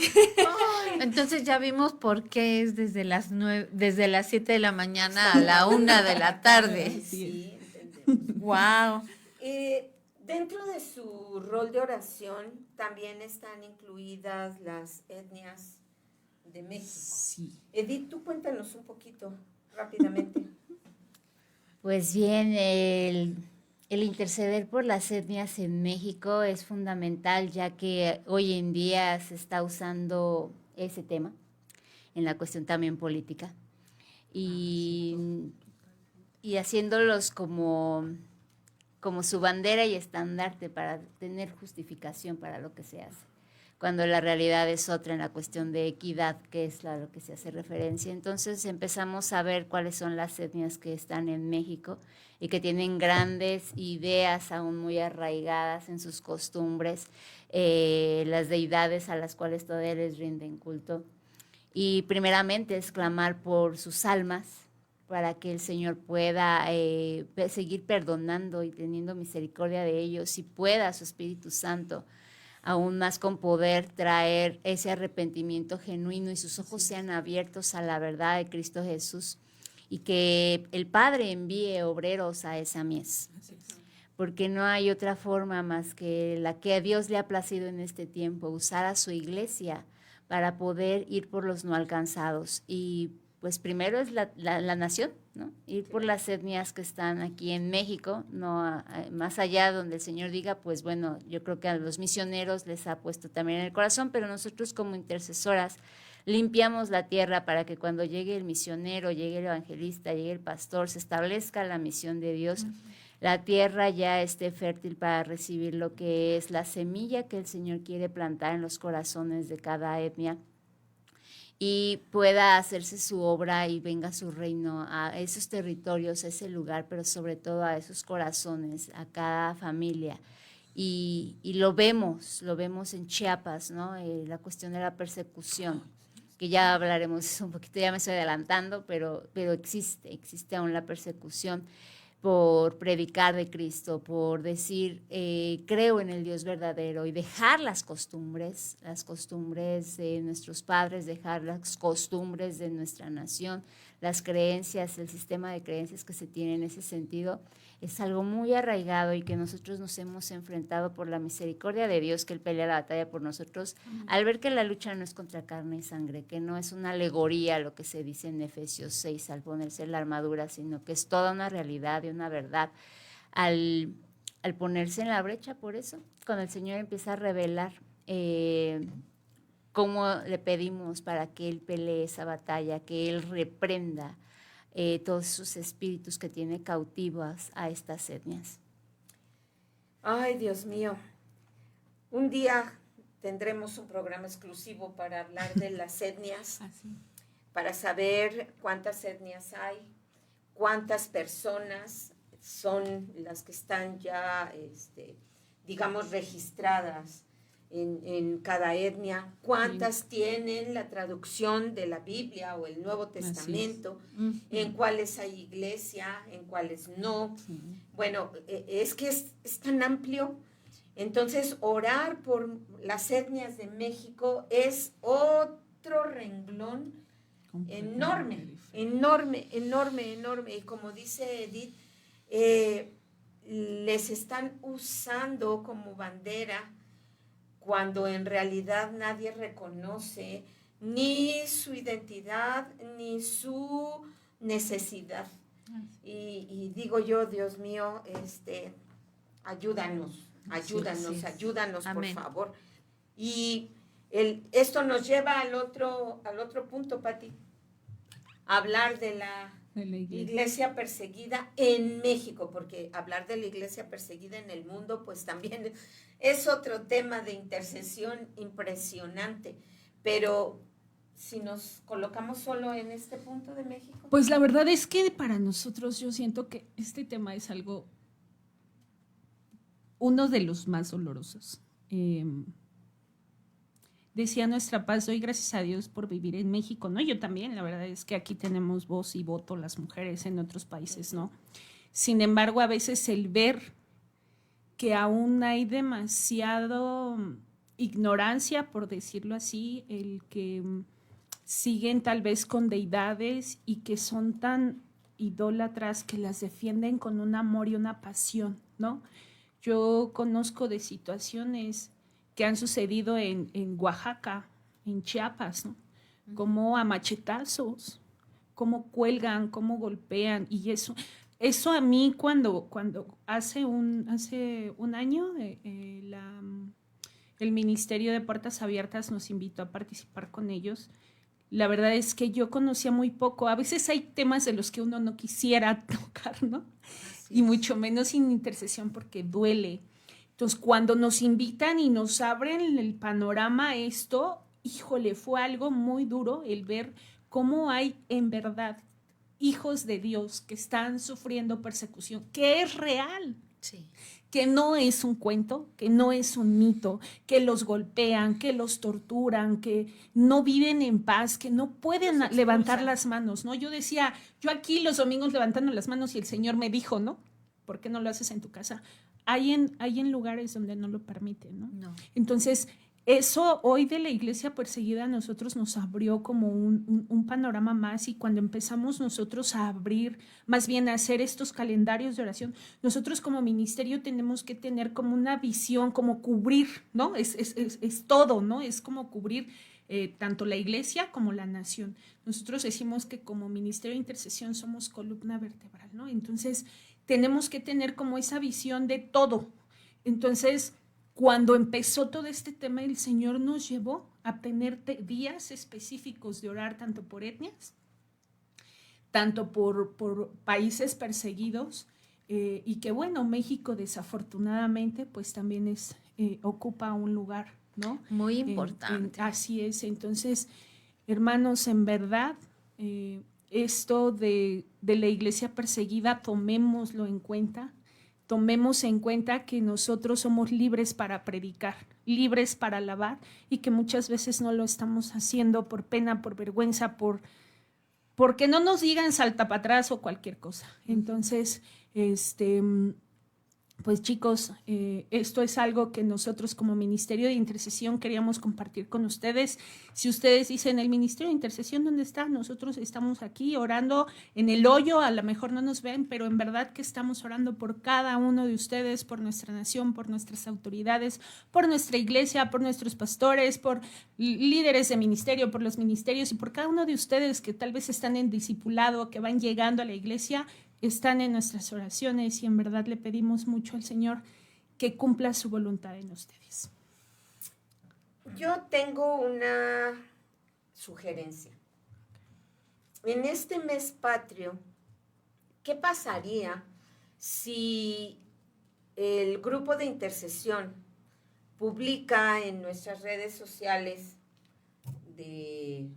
Entonces ya vimos por qué es desde las 7 de la mañana a la 1 de la tarde. Sí, entendemos. Wow. Dentro de su rol de oración también están incluidas las etnias de México. Sí. Edith, tú cuéntanos un poquito, rápidamente. Pues bien, el interceder por las etnias en México es fundamental, ya que hoy en día se está usando ese tema en la cuestión también política y haciéndolos como su bandera y estandarte para tener justificación para lo que se hace, cuando la realidad es otra en la cuestión de equidad, que es a lo que se hace referencia. Entonces empezamos a ver cuáles son las etnias que están en México y que tienen grandes ideas aún muy arraigadas en sus costumbres, las deidades a las cuales todavía les rinden culto. Y primeramente es clamar por sus almas, para que el Señor pueda seguir perdonando y teniendo misericordia de ellos, y pueda su Espíritu Santo aún más con poder traer ese arrepentimiento genuino y sus ojos sean abiertos a la verdad de Cristo Jesús y que el Padre envíe obreros a esa mies. Porque no hay otra forma más que la que a Dios le ha placido en este tiempo, usar a su iglesia para poder ir por los no alcanzados. Y pues primero es la nación, ¿no? Ir por las etnias que están aquí en México, no más allá donde el Señor diga, pues bueno, yo creo que a los misioneros les ha puesto también en el corazón, pero nosotros como intercesoras limpiamos la tierra para que cuando llegue el misionero, llegue el evangelista, llegue el pastor, se establezca la misión de Dios, la tierra ya esté fértil para recibir lo que es la semilla que el Señor quiere plantar en los corazones de cada etnia y pueda hacerse su obra y venga su reino a esos territorios, a ese lugar, pero sobre todo a esos corazones, a cada familia. Y lo vemos en Chiapas, ¿no? La cuestión de la persecución, que ya hablaremos eso un poquito, ya me estoy adelantando, pero existe aún la persecución por predicar de Cristo, por decir, creo en el Dios verdadero y dejar las costumbres de nuestros padres, dejar las costumbres de nuestra nación, las creencias, el sistema de creencias que se tiene en ese sentido, es algo muy arraigado y que nosotros nos hemos enfrentado por la misericordia de Dios, que Él pelea la batalla por nosotros, al ver que la lucha no es contra carne y sangre, que no es una alegoría lo que se dice en Efesios 6 al ponerse la armadura, sino que es toda una realidad y una verdad. Al ponerse en la brecha, por eso, cuando el Señor empieza a revelar cómo le pedimos para que Él pelee esa batalla, que Él reprenda todos sus espíritus que tiene cautivas a estas etnias. Ay, Dios mío. Un día tendremos un programa exclusivo para hablar de las etnias, para saber cuántas etnias hay, cuántas personas son las que están ya, digamos, registradas en cada etnia, cuántas tienen la traducción de la Biblia o el Nuevo Testamento, en cuáles hay iglesia, en cuáles no. Bueno, es que es tan amplio. Entonces, orar por las etnias de México es otro renglón enorme. Y como dice Edith, les están usando como bandera cuando en realidad nadie reconoce ni su identidad ni su necesidad. Y digo yo, Dios mío, ayúdanos, por favor. Y esto nos lleva al otro punto, Pati, hablar de la iglesia perseguida en México, porque hablar de la iglesia perseguida en el mundo, pues también es otro tema de intercesión impresionante, pero si nos colocamos solo en este punto de México. Pues la verdad es que para nosotros yo siento que este tema es uno de los más dolorosos. Decía nuestra paz, doy gracias a Dios por vivir en México, ¿no? Yo también, la verdad es que aquí tenemos voz y voto las mujeres, en otros países, ¿no? Sin embargo, a veces el ver que aún hay demasiado ignorancia, por decirlo así, el que siguen tal vez con deidades y que son tan idólatras que las defienden con un amor y una pasión, ¿no? Yo conozco de situaciones que han sucedido en Oaxaca, en Chiapas, ¿no? Como a machetazos, cómo cuelgan, cómo golpean, y eso a mí cuando hace un año el Ministerio de Puertas Abiertas nos invitó a participar con ellos. La verdad es que yo conocía muy poco. A veces hay temas de los que uno no quisiera tocar, ¿no? Y mucho menos sin intercesión porque duele. Entonces, cuando nos invitan y nos abren el panorama a esto, híjole, fue algo muy duro el ver cómo hay en verdad hijos de Dios que están sufriendo persecución, que es real, que no es un cuento, que no es un mito, que los golpean, que los torturan, que no viven en paz, que no pueden levantar las manos, ¿no? Yo decía, yo aquí los domingos levantando las manos y el Señor me dijo, ¿no? ¿Por qué no lo haces en tu casa? hay en lugares donde no lo permiten, ¿no? No. Entonces, eso hoy de la iglesia perseguida a nosotros nos abrió como un panorama más, y cuando empezamos nosotros a abrir, más bien a hacer estos calendarios de oración, nosotros como ministerio tenemos que tener como una visión, como cubrir, ¿no? Es todo, ¿no? Es como cubrir tanto la iglesia como la nación. Nosotros decimos que como ministerio de intercesión somos columna vertebral, ¿no? Entonces, tenemos que tener como esa visión de todo. Entonces, cuando empezó todo este tema, el Señor nos llevó a tener días específicos de orar tanto por etnias, tanto por países perseguidos, y que bueno, México desafortunadamente pues también ocupa un lugar, ¿no? Muy importante. Así es. Entonces, hermanos, en verdad, esto de la iglesia perseguida, tomémoslo en cuenta. Tomemos en cuenta que nosotros somos libres para predicar, libres para alabar, y que muchas veces no lo estamos haciendo por pena, por vergüenza, porque no nos digan salta para atrás o cualquier cosa. Entonces, pues chicos, esto es algo que nosotros como Ministerio de Intercesión queríamos compartir con ustedes. Si ustedes dicen, el Ministerio de Intercesión, ¿dónde está? Nosotros estamos aquí orando en el hoyo, a lo mejor no nos ven, pero en verdad que estamos orando por cada uno de ustedes, por nuestra nación, por nuestras autoridades, por nuestra iglesia, por nuestros pastores, por líderes de ministerio, por los ministerios y por cada uno de ustedes que tal vez están en discipulado, que van llegando a la iglesia. Están en nuestras oraciones, y en verdad le pedimos mucho al Señor que cumpla su voluntad en ustedes. Yo tengo una sugerencia. En este mes patrio, ¿qué pasaría si el grupo de intercesión publica en nuestras redes sociales de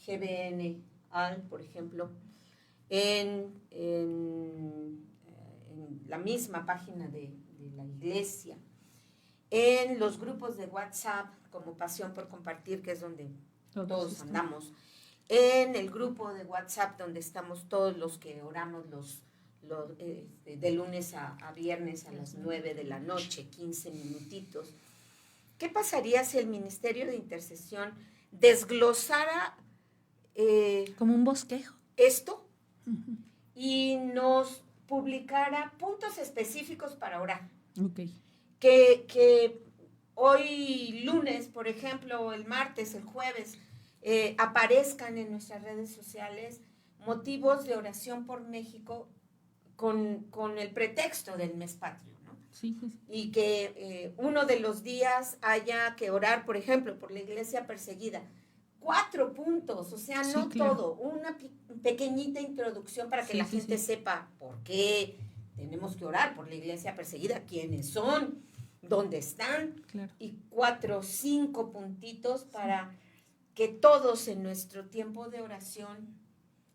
GBN, por ejemplo, en la misma página de la iglesia, en los grupos de WhatsApp, como Pasión por Compartir, que es donde todos andamos, en el grupo de WhatsApp donde estamos todos los que oramos de lunes a viernes a las 9 de la noche, 15 minutitos? ¿Qué pasaría si el Ministerio de Intercesión desglosara como un bosquejo esto y nos publicara puntos específicos para orar? Okay. Que hoy lunes, por ejemplo, el martes, el jueves, aparezcan en nuestras redes sociales motivos de oración por México con el pretexto del mes patrio, ¿no? Sí, sí. Y que uno de los días haya que orar, por ejemplo, por la iglesia perseguida. 4 puntos, o sea, no claro. Todo, una pequeñita introducción para que la gente sepa por qué tenemos que orar por la iglesia perseguida, quiénes son, dónde están, claro. Y 4 o 5 puntitos para que todos en nuestro tiempo de oración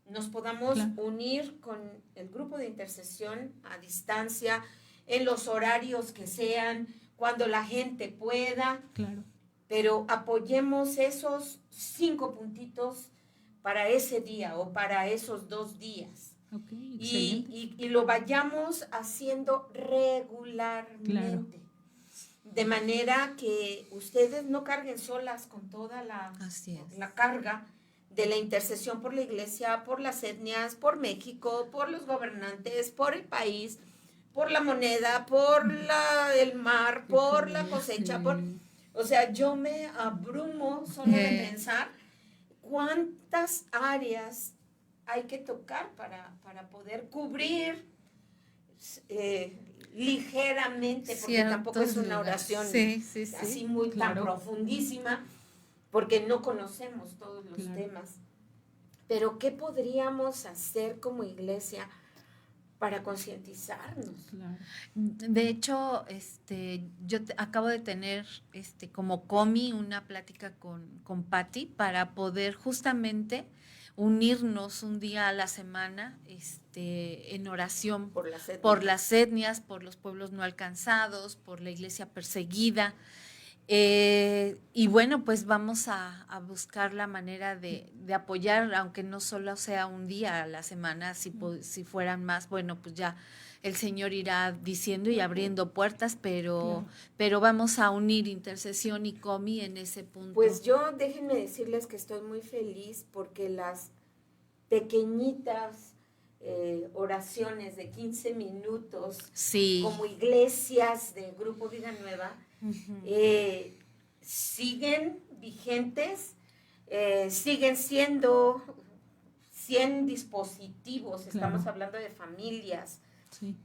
nos podamos unir con el grupo de intercesión a distancia, en los horarios que sean, cuando la gente pueda. Claro. Pero apoyemos esos 5 puntitos para ese día o para esos 2 días. Okay, y lo vayamos haciendo regularmente. Claro. De manera que ustedes no carguen solas con toda la carga de la intercesión por la iglesia, por las etnias, por México, por los gobernantes, por el país, por la moneda, por el mar, por la cosecha, O sea, yo me abrumo solo de pensar cuántas áreas hay que tocar para poder cubrir ligeramente, porque tampoco es una oración así muy tan profundísima, porque no conocemos todos los temas. Pero ¿qué podríamos hacer como iglesia para concientizarnos? Claro. De hecho, yo acabo de tener como comi una plática con Patti para poder justamente unirnos un día a la semana en oración por las etnias, por los pueblos no alcanzados, por la iglesia perseguida. Y bueno, pues vamos a buscar la manera de apoyar, aunque no solo sea un día a la semana, si fueran más, bueno, pues ya el Señor irá diciendo y abriendo puertas, pero vamos a unir intercesión y COMI en ese punto. Pues yo, déjenme decirles que estoy muy feliz porque las pequeñitas oraciones de 15 minutos, sí, como iglesias de Grupo Vida Nueva, siguen vigentes, siguen siendo 100 dispositivos, estamos hablando de familias,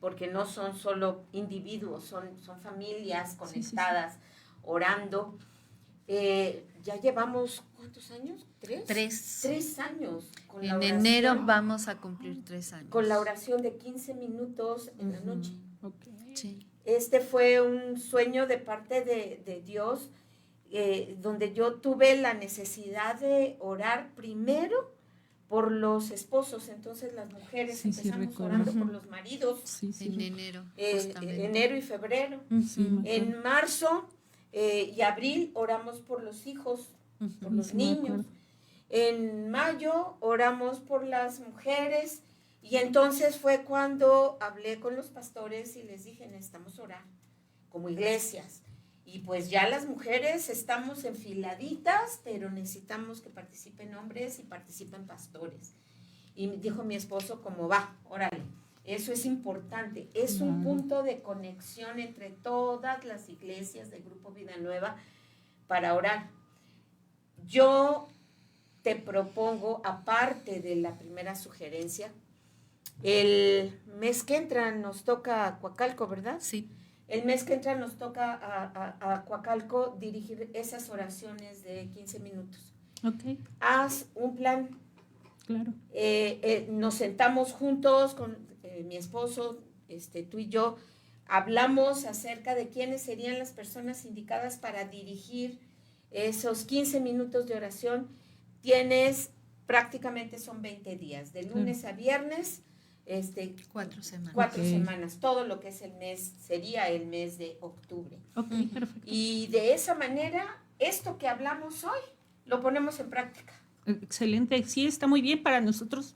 porque no son solo individuos, son familias conectadas, orando. Ya llevamos, ¿cuántos años? ¿Tres años. Con en enero vamos a cumplir 3 años. Con la oración de 15 minutos en la noche. Okay. Sí. Este fue un sueño de parte de Dios, donde yo tuve la necesidad de orar primero por los esposos. Entonces las mujeres empezamos orando por los maridos. En enero. Enero y febrero. En marzo y abril oramos por los hijos, por los niños. En mayo oramos por las mujeres. Y entonces fue cuando hablé con los pastores y les dije, necesitamos orar como iglesias. Y pues ya las mujeres estamos enfiladitas, pero necesitamos que participen hombres y participen pastores. Y dijo mi esposo, como va, órale, eso es importante. Es un punto de conexión entre todas las iglesias del Grupo Vida Nueva para orar. Yo te propongo, aparte de la primera sugerencia, el mes que entra nos toca Coacalco, ¿verdad? Sí. El mes que entra nos toca a Coacalco dirigir esas oraciones de 15 minutos. Ok. Haz un plan. Claro. Nos sentamos juntos con mi esposo, tú y yo, hablamos acerca de quiénes serían las personas indicadas para dirigir esos 15 minutos de oración. Prácticamente son 20 días, de lunes a viernes. 4 semanas. 4 semanas, todo lo que es el mes, sería el mes de octubre. Ok, perfecto. Y de esa manera, esto que hablamos hoy, lo ponemos en práctica. Excelente, sí, está muy bien para nosotros,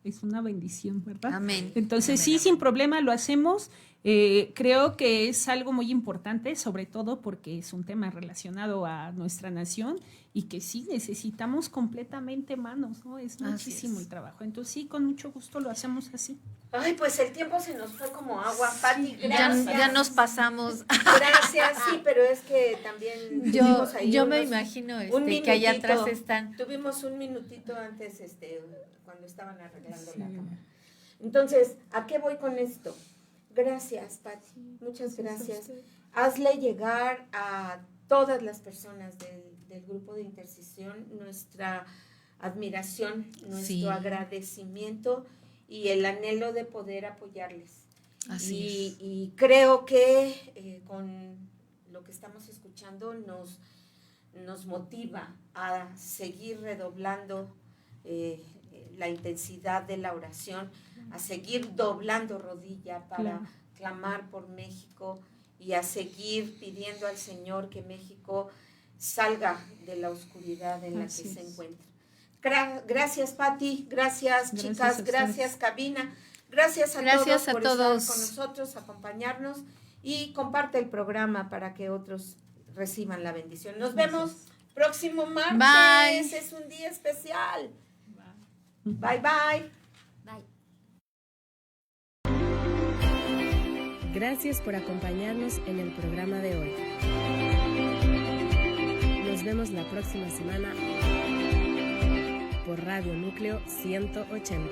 es una bendición, ¿verdad? Amén. Entonces, sí, sin problema lo hacemos. Creo que es algo muy importante, sobre todo porque es un tema relacionado a nuestra nación y que sí necesitamos completamente manos, ¿no? Es muchísimo el trabajo. Entonces, sí, con mucho gusto lo hacemos así. Ay, pues el tiempo se nos fue como agua, Pati, gracias. Ya nos pasamos. Gracias, sí, pero es que también yo me imagino que allá atrás están. Tuvimos un minutito antes, cuando estaban arreglando la cámara. Entonces, ¿a qué voy con esto? Gracias, Pati, muchas gracias. Hazle llegar a todas las personas del grupo de intercesión nuestra admiración, nuestro agradecimiento y el anhelo de poder apoyarles. Así es. Y creo que con lo que estamos escuchando nos motiva a seguir redoblando la intensidad de la oración, a seguir doblando rodilla para clamar por México y a seguir pidiendo al Señor que México salga de la oscuridad en la que se encuentra. Gracias, Pati, gracias chicas, gracias cabina, gracias a todos por estar con nosotros, acompañarnos y comparte el programa para que otros reciban la bendición. Nos vemos próximo martes. Bye. Es un día especial. Bye, bye. Bye. Gracias por acompañarnos en el programa de hoy. Nos vemos la próxima semana por Radio Núcleo 180.